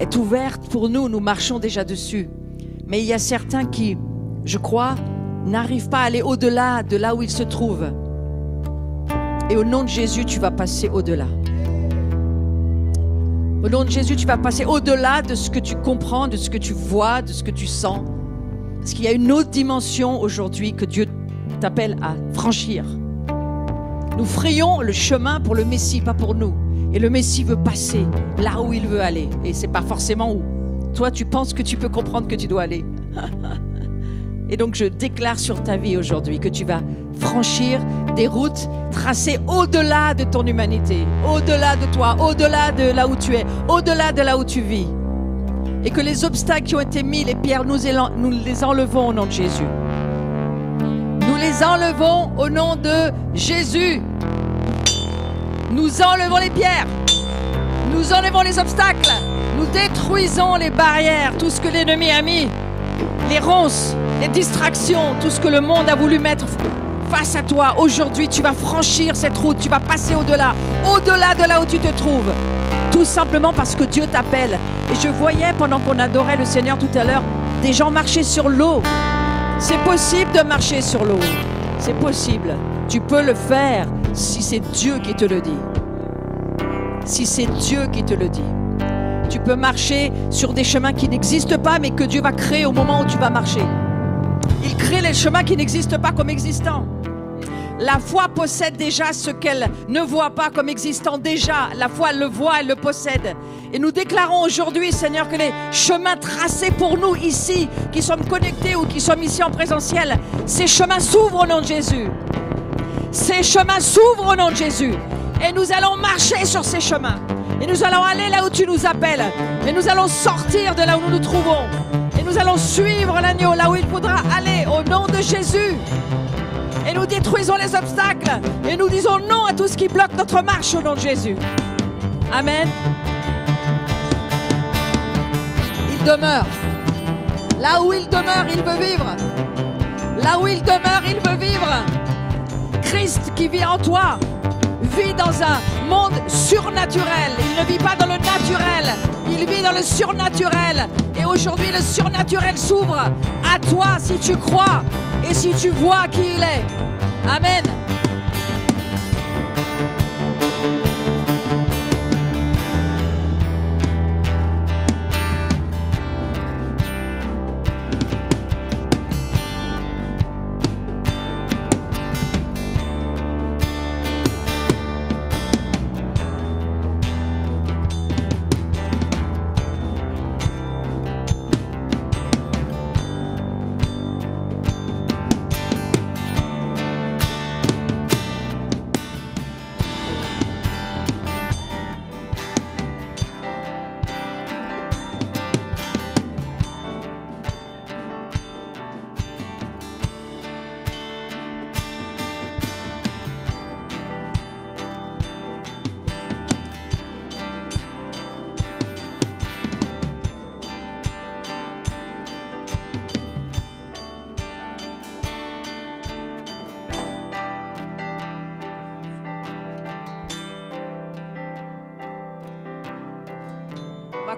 S5: est ouverte pour nous, nous marchons déjà dessus. Mais il y a certains qui, je crois, n'arrivent pas à aller au-delà de là où ils se trouvent. Et au nom de Jésus, tu vas passer au-delà. Au nom de Jésus, tu vas passer au-delà de ce que tu comprends, de ce que tu vois, de ce que tu sens. Parce qu'il y a une autre dimension aujourd'hui que Dieu t'appelle à franchir. Nous frayons le chemin pour le Messie, pas pour nous. Et le Messie veut passer là où il veut aller. Et c'est pas forcément où toi tu penses que tu peux comprendre que tu dois aller. Et donc je déclare sur ta vie aujourd'hui que tu vas franchir des routes tracées au-delà de ton humanité, au-delà de toi, au-delà de là où tu es, au-delà de là où tu vis. Et que les obstacles qui ont été mis, les pierres, nous les enlevons au nom de Jésus. Nous les enlevons au nom de Jésus. Nous enlevons les pierres. Nous enlevons les obstacles. Nous détruisons les barrières, tout ce que l'ennemi a mis, les ronces, les distractions, tout ce que le monde a voulu mettre face à toi. Aujourd'hui, tu vas franchir cette route, tu vas passer au-delà de là où tu te trouves. Tout simplement parce que Dieu t'appelle. Et je voyais pendant qu'on adorait le Seigneur tout à l'heure, des gens marcher sur l'eau. C'est possible de marcher sur l'eau. C'est possible. Tu peux le faire si c'est Dieu qui te le dit. Si c'est Dieu qui te le dit. Tu peux marcher sur des chemins qui n'existent pas, mais que Dieu va créer au moment où tu vas marcher. Il crée les chemins qui n'existent pas comme existants. La foi possède déjà ce qu'elle ne voit pas comme existant déjà. La foi, elle le voit, elle le possède. Et nous déclarons aujourd'hui, Seigneur, que les chemins tracés pour nous ici, qui sommes connectés ou qui sommes ici en présentiel, ces chemins s'ouvrent au nom de Jésus. Ces chemins s'ouvrent au nom de Jésus. Et nous allons marcher sur ces chemins. Et nous allons aller là où tu nous appelles. Et nous allons sortir de là où nous nous trouvons. Et nous allons suivre l'agneau là où il faudra aller au nom de Jésus. Et nous détruisons les obstacles. Et nous disons non à tout ce qui bloque notre marche au nom de Jésus. Amen. Il demeure. Là où il demeure, il veut vivre. Là où il demeure, il veut vivre. Christ qui vit en toi vit dans un monde surnaturel. Il ne vit pas dans le naturel. Il vit dans le surnaturel. Et aujourd'hui, le surnaturel s'ouvre à toi si tu crois et si tu vois qui il est. Amen.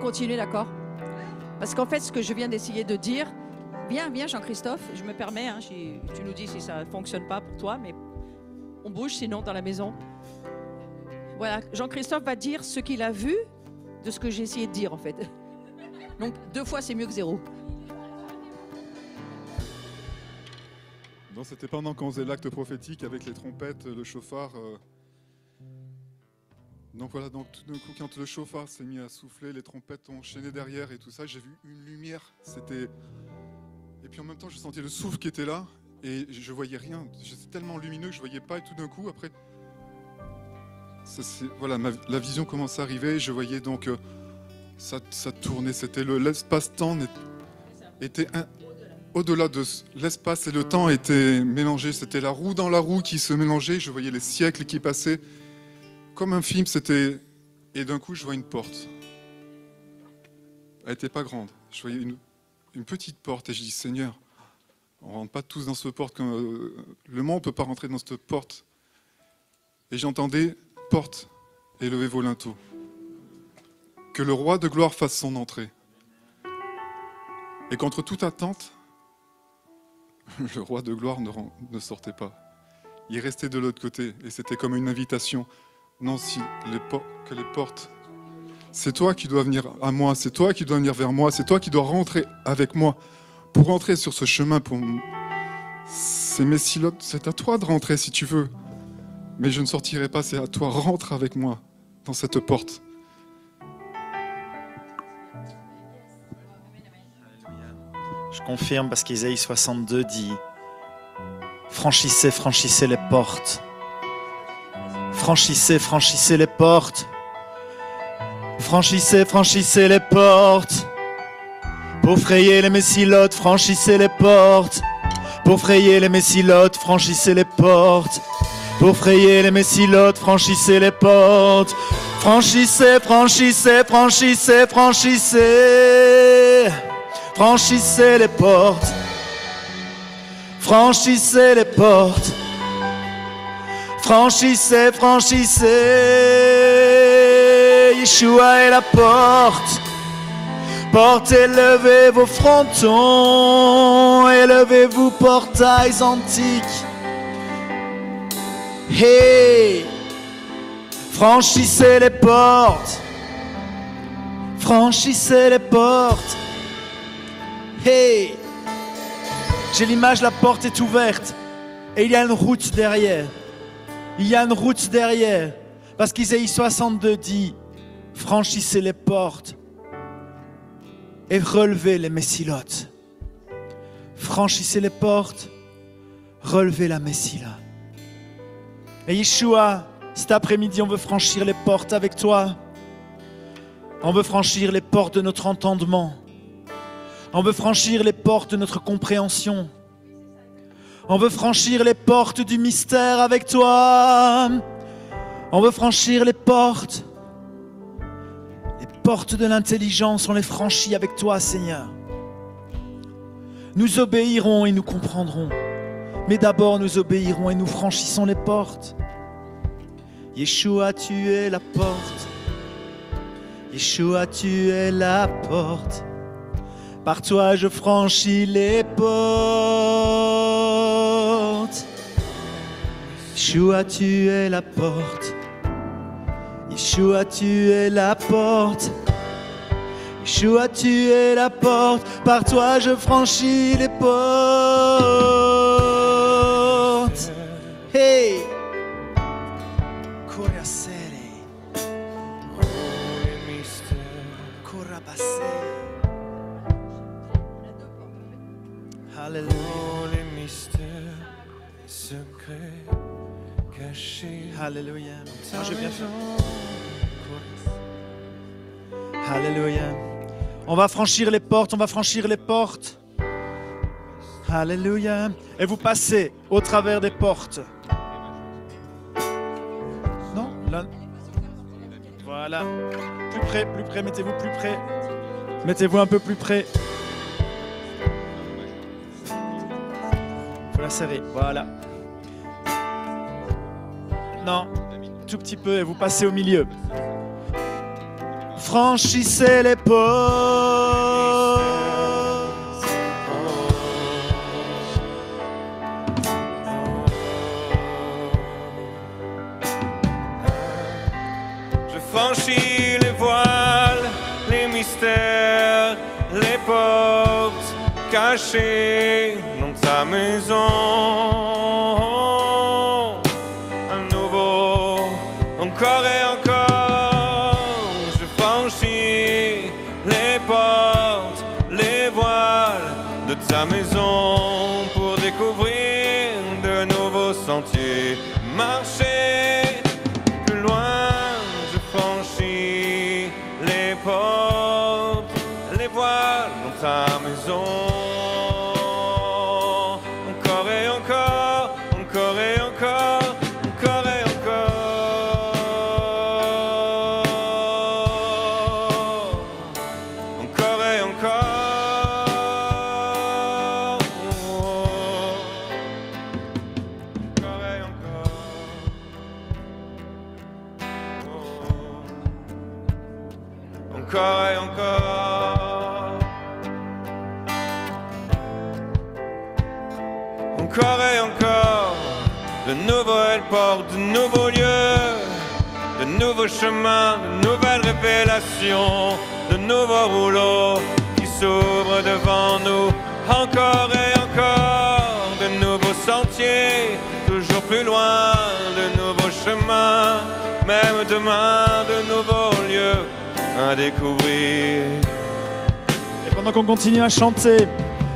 S5: Continuer, d'accord? Parce qu'en fait, ce que je viens d'essayer de dire, viens Jean-Christophe, je me permets, hein, tu nous dis si ça ne fonctionne pas pour toi, mais on bouge sinon dans la maison. Voilà, Jean-Christophe va dire ce qu'il a vu de ce que j'ai essayé de dire en fait. Donc 2 fois c'est mieux que 0.
S9: Non, c'était pendant qu'on faisait l'acte prophétique avec les trompettes, le chauffard. Donc voilà, donc tout d'un coup, quand le chauffard s'est mis à souffler, les trompettes ont enchaîné derrière et tout ça, j'ai vu une lumière. C'était... Et puis en même temps, je sentais le souffle qui était là et je voyais rien. C'était tellement lumineux que je voyais pas et tout d'un coup, après, voilà, la vision commençait à arriver. Je voyais donc ça tournait. C'était l'espace-temps était au-delà de l'espace et le temps était mélangé. C'était la roue dans la roue qui se mélangeait. Je voyais les siècles qui passaient. Comme un film, c'était... Et d'un coup, je vois une porte. Elle n'était pas grande. Je voyais une petite porte et je dis, Seigneur, on ne rentre pas tous dans cette porte. Le monde ne peut pas rentrer dans cette porte. Et j'entendais, porte, élevez vos linteaux. Que le roi de gloire fasse son entrée. Et contre toute attente, le roi de gloire ne sortait pas. Il restait de l'autre côté et c'était comme une invitation. Non, que les portes, c'est toi qui dois venir à moi, c'est toi qui dois venir vers moi, c'est toi qui dois rentrer avec moi. Pour rentrer sur ce chemin, c'est Messilote, c'est à toi de rentrer si tu veux. Mais je ne sortirai pas, c'est à toi, rentre avec moi dans cette porte.
S1: Je confirme parce qu'Ésaïe 62 dit « Franchissez, franchissez les portes. Franchissez, franchissez les portes. Franchissez, franchissez les portes. Pour frayer les messilotes, franchissez les portes. Pour frayer les messilotes, franchissez les portes. Pour frayer les messilotes, franchissez les portes. Franchissez, franchissez, franchissez, franchissez. Franchissez les portes. Franchissez les portes. Franchissez, franchissez. Yeshua est la porte. Portez, levez vos frontons. Élevez-vous, portails antiques. Hey! Franchissez les portes. Franchissez les portes. Hey! J'ai l'image, la porte est ouverte. Et il y a une route derrière. Il y a une route derrière. Parce qu'Isaïe 62 dit, franchissez les portes et relevez les messilotes. Franchissez les portes, relevez la messila. Et Yeshua, cet après-midi, on veut franchir les portes avec toi. On veut franchir les portes de notre entendement. On veut franchir les portes de notre compréhension. On veut franchir les portes du mystère avec toi. On veut franchir les portes. Les portes de l'intelligence, on les franchit avec toi, Seigneur. Nous obéirons et nous comprendrons. Mais d'abord, nous obéirons et nous franchissons les portes. Yeshua, tu es la porte. Yeshua, tu es la porte. Par toi, je franchis les portes. Yeshua, tu es la porte. Yeshua, tu es la porte. Yeshua, tu es la porte. Par toi, je franchis les portes. Hey! Korasere. Korabase. Alléluia.
S8: Les mystères, secrets, cachés.
S1: Alléluia. Je vais bien faire. Alléluia. On va franchir les portes, on va franchir les portes. Alléluia. Et vous passez au travers des portes. Non, là. Voilà. Plus près, mettez-vous plus près. Mettez-vous un peu plus près. Faut la serrer, voilà. Non, tout petit peu et vous passez au milieu. Franchissez les portes.
S8: Je franchis les voiles, les mystères, les portes cachées dans ta maison. Un nouveau, encore et encore, je franchis les portes, les voiles de ta maison pour découvrir de nouveaux sentiers, marcher plus loin. Je franchis les portes, les voiles dans ta maison. Encore et encore, encore et encore, encore et encore. Encore et encore. Encore et encore. Encore et encore. Encore et encore. De nouvelles portes, de nouveaux lieux, de nouveaux chemins, de nouvelles révélations, de nouveaux rouleaux qui s'ouvrent devant nous. Encore et encore. De nouveaux sentiers, toujours plus loin, de nouveaux chemins, même demain, de nouveaux lieux à découvrir.
S1: Et pendant qu'on continue à chanter,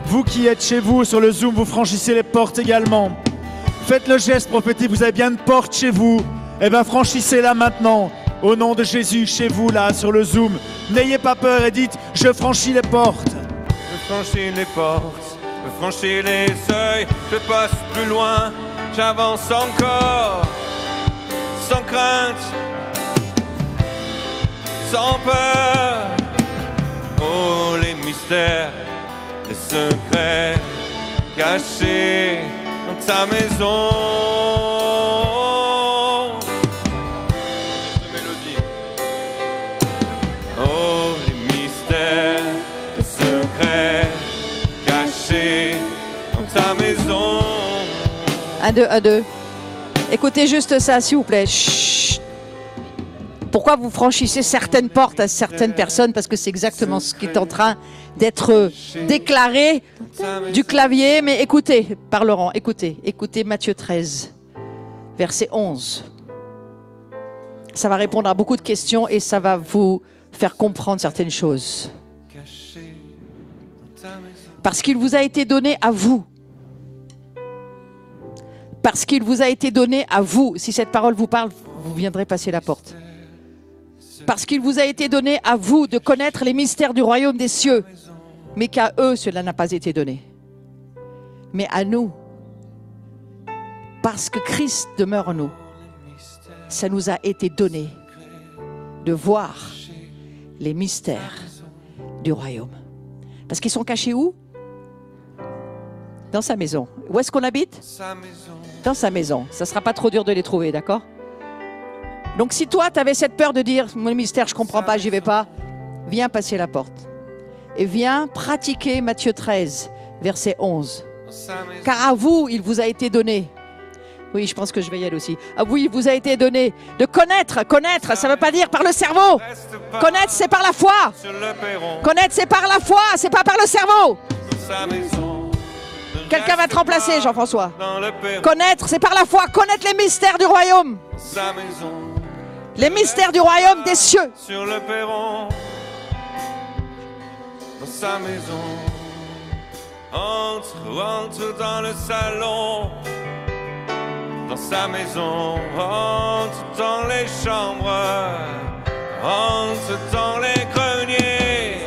S1: vous qui êtes chez vous sur le Zoom, vous franchissez les portes également. Faites le geste prophétique, vous avez bien une porte chez vous. Eh bien franchissez-la maintenant, au nom de Jésus, chez vous là, sur le Zoom. N'ayez pas peur et dites, je franchis les portes.
S8: Je franchis les portes, je franchis les seuils, je passe plus loin, j'avance encore, sans crainte, sans peur. Oh, les mystères, les secrets cachés dans ta maison.
S5: 1, 2. Écoutez juste ça, s'il vous plaît. Chut. Pourquoi vous franchissez certaines portes à certaines personnes? Parce que c'est exactement ce qui est en train d'être déclaré du clavier. Mais écoutez, par Laurent, écoutez Matthieu 13, verset 11. Ça va répondre à beaucoup de questions et ça va vous faire comprendre certaines choses. Parce qu'il vous a été donné à vous. Parce qu'il vous a été donné à vous. Si cette parole vous parle, vous viendrez passer la porte. Parce qu'il vous a été donné à vous de connaître les mystères du royaume des cieux. Mais qu'à eux, cela n'a pas été donné. Mais à nous, parce que Christ demeure en nous, ça nous a été donné de voir les mystères du royaume. Parce qu'ils sont cachés où? Dans sa maison. Où est-ce qu'on habite? Dans sa maison. Ça ne sera pas trop dur de les trouver, d'accord? Donc si toi, tu avais cette peur de dire, mon mystère, je ne comprends pas, j'y vais pas, viens passer la porte. Et viens pratiquer Matthieu 13, verset 11. Car à vous, il vous a été donné. Oui, je pense que je vais y aller aussi. À vous, il vous a été donné de connaître. Connaître, ça ne veut pas dire par le cerveau. Connaître, c'est par la foi. Connaître, c'est par la foi, c'est pas par le cerveau. Quelqu'un va te remplacer, Jean-François. Connaître, c'est par la foi. Connaître les mystères du royaume. Les mystères du royaume des cieux.
S8: Sur le perron, dans sa maison. Entre dans le salon. Dans sa maison, entre dans les chambres, entre dans les greniers,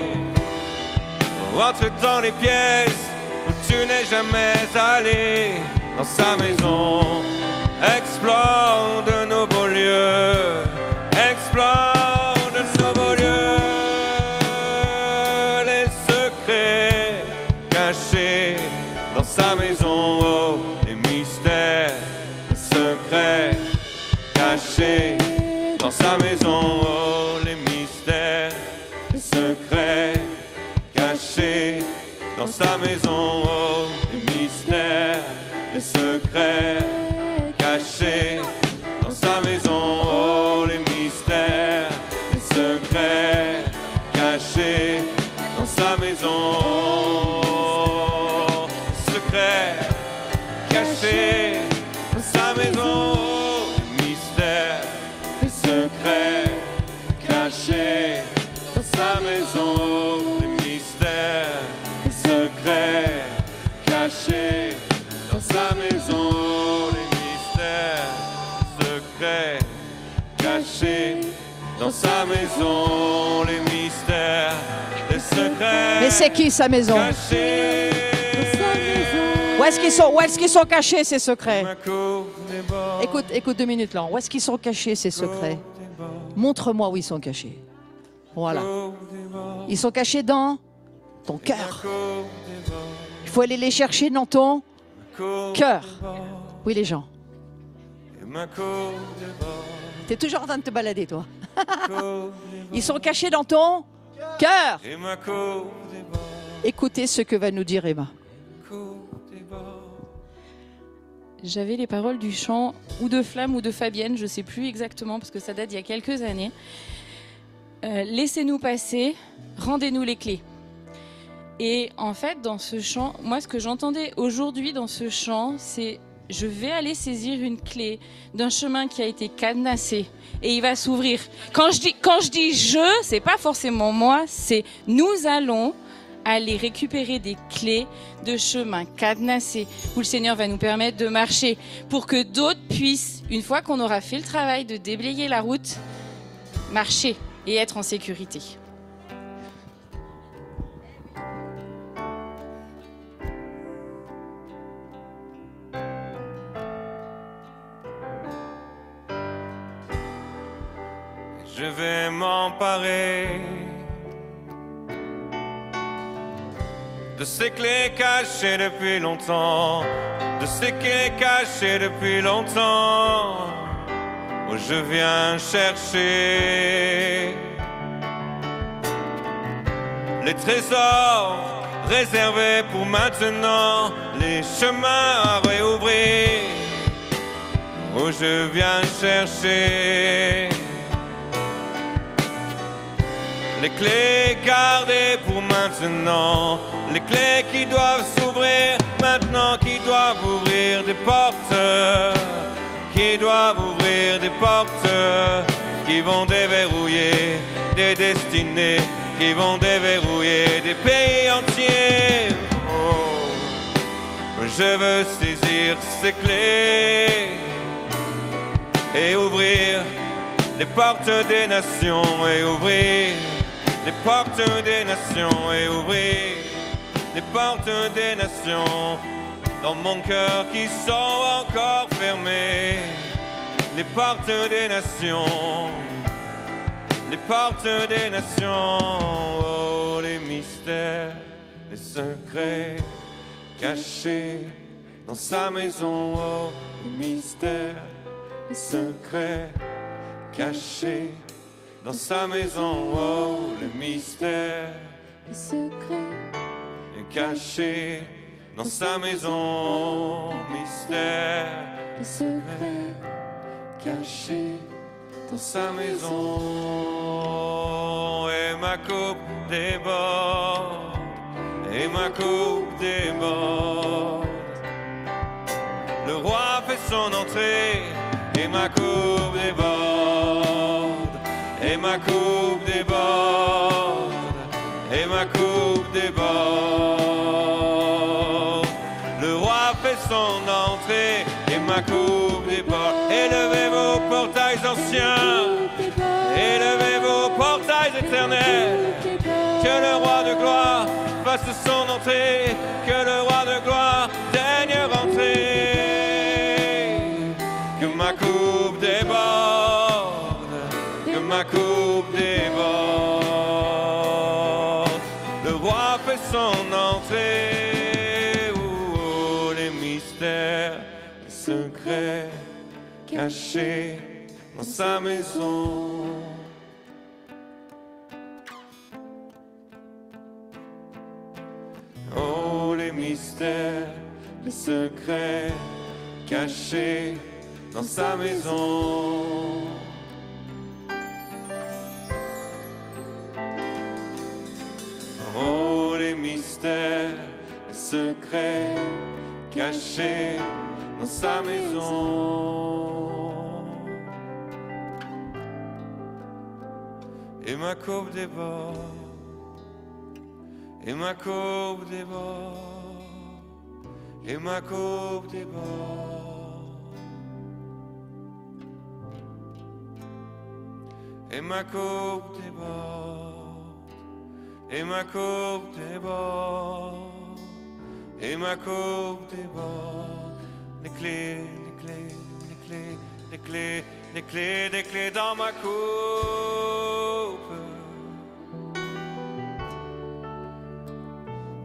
S8: entre dans les pièces où tu n'es jamais allé. Dans sa maison, explore de nouveaux lieux, explore de nouveaux lieux, les secrets cachés dans sa maison, oh, les mystères. Secrets cachés dans sa maison, oh, les mystères, les secrets cachés dans sa maison, oh, les mystères, les secrets cachés dans sa maison, oh, les mystères, les secrets cachés dans sa maison, oh, secrets cachés. Sa maison, les mystères, les secrets cachés dans sa maison, les mystères, les secrets cachés dans sa maison, les mystères, secrets cachés dans sa maison, les mystères, les secrets.
S5: Mais c'est qui sa maison?
S8: Cachés.
S5: Où est-ce qu'ils sont cachés, ces secrets? Écoute 2 minutes là. Où est-ce qu'ils sont cachés, ces secrets? Montre-moi où ils sont cachés. Voilà. Ils sont cachés dans ton cœur. Il faut aller les chercher dans ton cœur. Oui, les gens. T'es toujours en train de te balader, toi. Ils sont cachés dans ton cœur. Écoutez ce que va nous dire Emma.
S3: J'avais les paroles du chant ou de Flamme ou de Fabienne, je ne sais plus exactement parce que ça date d'il y a quelques années. Laissez-nous passer, rendez-nous les clés. Et en fait, dans ce chant, moi ce que j'entendais aujourd'hui dans ce chant, c'est je vais aller saisir une clé d'un chemin qui a été cadenassé et il va s'ouvrir. Quand je dis je, c'est pas forcément moi, c'est nous allons aller récupérer des clés de chemin cadenassés où le Seigneur va nous permettre de marcher pour que d'autres puissent, une fois qu'on aura fait le travail de déblayer la route, marcher et être en sécurité.
S8: Je vais m'emparer de ces clés cachées depuis longtemps, de ces clés cachées depuis longtemps, où je viens chercher les trésors réservés pour maintenant, les chemins à réouvrir, où je viens chercher les clés gardées pour maintenant, les clés qui doivent s'ouvrir maintenant, qui doivent ouvrir des portes, qui doivent ouvrir des portes, qui vont déverrouiller des destinées, qui vont déverrouiller des pays entiers. Oh, je veux saisir ces clés et ouvrir les portes des nations, et ouvrir les portes des nations, et ouvrir les portes des nations dans mon cœur qui sont encore fermées. Les portes des nations, les portes des nations, oh, les mystères, les secrets cachés dans sa maison, oh, les mystères, les secrets cachés dans sa maison, oh, les mystères,
S7: les secrets
S8: cachés dans sa maison, mystères,
S7: les secrets
S8: cachés dans sa maison. Et ma coupe déborde, et ma coupe déborde. Le roi fait son entrée, et ma coupe déborde, et ma coupe déborde, et ma coupe déborde. Le roi fait son entrée, et ma coupe déborde. Élevez vos portails anciens, élevez vos portails éternels, que le roi de gloire fasse son entrée, que le roi de gloire daigne rentrer. Que ma coupe déborde, que ma coupe déborde. Le roi fait son entrée, oh, les mystères, les secrets cachés dans sa maison. Oh, les mystères, les secrets cachés dans sa maison. Oh, les mystères, les secrets cachés dans sa maison. Et ma coupe déborde, et ma coupe déborde, et ma coupe déborde, et ma coupe déborde, et ma coupe déborde, et ma coupe déborde. Les clés, les clés, les clés, les clés, les clés, les clés dans ma coupe.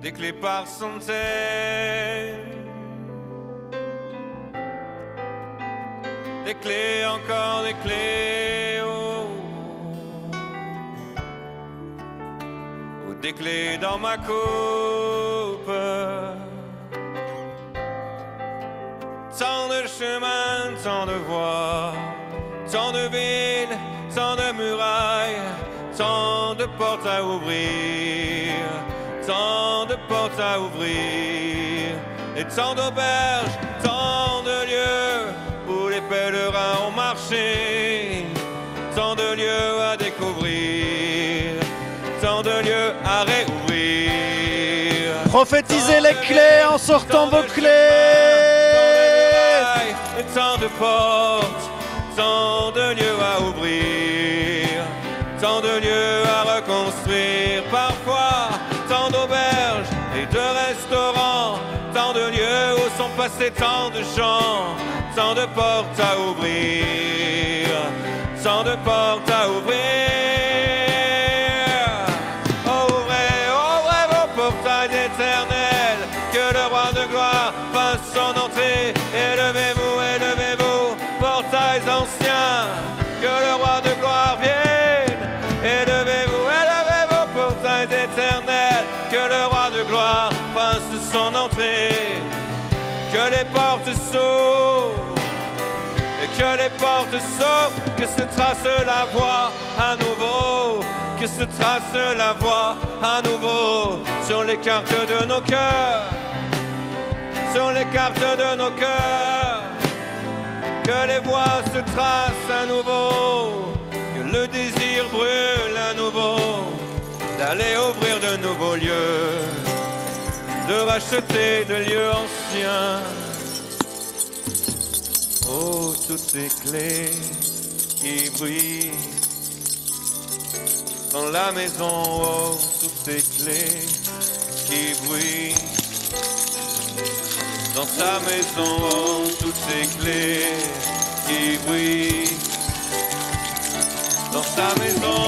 S8: Des clés par centaines, des clés, encore des clés, oh. Oh, des clés dans ma coupe. Tant de chemins, tant de voies, tant de villes, tant de murailles, tant de portes à ouvrir, tant de portes à ouvrir, et tant d'auberges, tant de lieux où les pèlerins ont marché, tant de lieux à découvrir, tant de lieux à réouvrir.
S1: Prophétisez les clés en sortant vos clés.
S8: Et tant de portes, tant de lieux à ouvrir, tant de lieux à reconstruire, parfois tant d'auberges et de restaurants, tant de lieux où sont passés tant de gens, tant de portes à ouvrir, tant de portes à ouvrir. Ouvrez, ouvrez vos portails éternels, que le roi de gloire fasse son entrée. Élevez-vous, élevez-vous, portails anciens, que le roi de gloire vienne. Élevez-vous, élevez vos portails éternels, que le roi de gloire fasse son entrée. Que les portes s'ouvrent, et que les portes s'ouvrent, que se trace la voie à nouveau, que se trace la voie à nouveau sur les cartes de nos cœurs, sur les cartes de nos cœurs, que les voies se tracent à nouveau, que le désir brûle à nouveau, d'aller ouvrir de nouveaux lieux, de racheter de lieux anciens. Oh, toutes ces clés qui brillent dans la maison, oh, toutes ces clés qui brillent dans sa maison, oh, toutes ces clés qui brillent dans sa maison.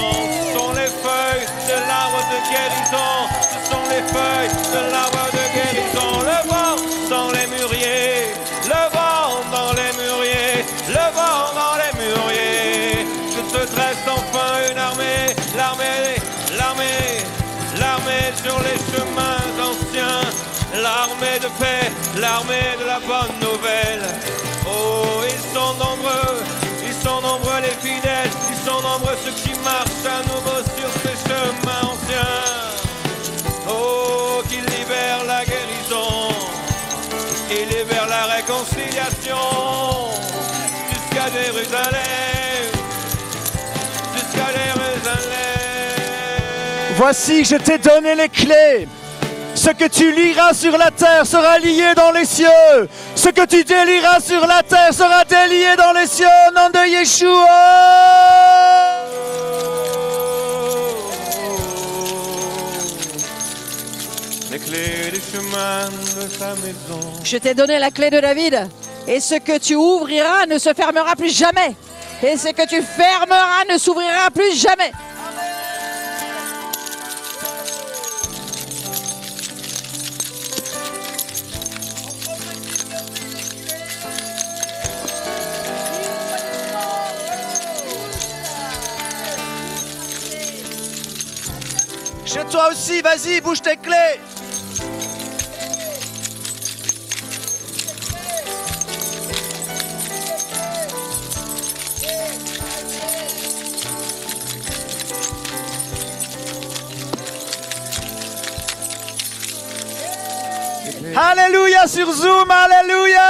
S8: Ce sont les feuilles de l'arbre de guérison, ce sont les feuilles de l'arbre de guérison. Le vent dans les mûriers, le vent dans les mûriers, le vent dans les mûriers. Que se dresse enfin une armée, l'armée sur les chemins anciens, l'armée de paix, l'armée de la bonne nouvelle. Oh, ils sont nombreux les fidèles, ils sont nombreux ceux qui marchent à nouveau sur ces chemins anciens. Oh, qu'ils libèrent la guérison, qu'ils libèrent la réconciliation, jusqu'à Jérusalem, jusqu'à Jérusalem.
S1: Voici, je t'ai donné les clés. Ce que tu lieras sur la terre sera lié dans les cieux. Ce que tu délieras sur la terre sera délié dans les cieux. Au nom de Yeshua.
S8: Les clés du chemin de sa maison.
S5: Je t'ai donné la clé de David. Et ce que tu ouvriras ne se fermera plus jamais. Et ce que tu fermeras ne s'ouvrira plus jamais.
S1: Chez toi aussi, vas-y, bouge tes clés. Alléluia sur Zoom, alléluia.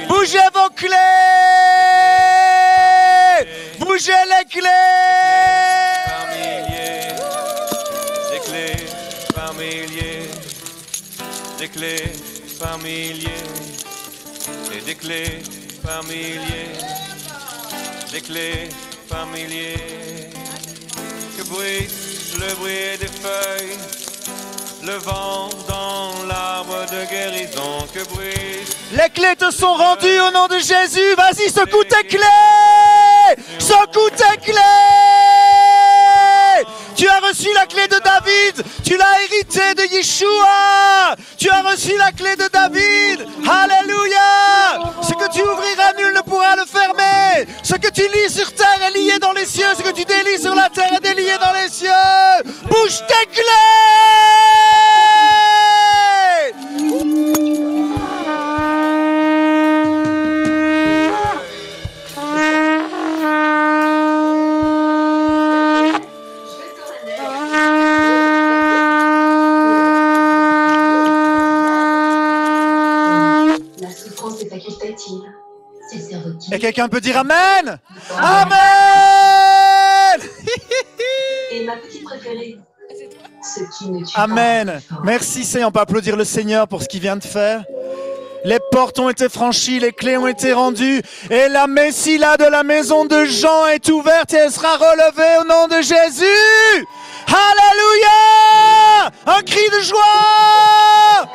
S1: Bougez vos clés. Bougez les clés.
S8: Des clés par milliers, et des clés par milliers, des clés par milliers. Que bruisse le bruit des feuilles, le vent dans l'arbre de guérison. Que bruisse.
S1: Les clés te sont rendues au nom de Jésus. Vas-y, secoue tes clés. Secoue tes clés. Tu as reçu la clé de David. Tu l'as hérité de Yeshua. Tu as reçu la clé de David. Alléluia. Ce que tu ouvriras, nul ne pourra le fermer. Ce que tu lis sur terre est lié dans les cieux. Ce que tu délies sur la terre est délié dans les cieux. Bouge tes clés. Et quelqu'un peut dire Amen. Amen.
S10: Et ma petite préférée, ce qui ne tue
S1: Amen. Merci Seigneur, on peut applaudir le Seigneur pour ce qu'il vient de faire. Les portes ont été franchies, les clés ont été rendues et la Messila de la maison de Jean est ouverte et elle sera relevée au nom de Jésus. Alléluia. Un cri de joie.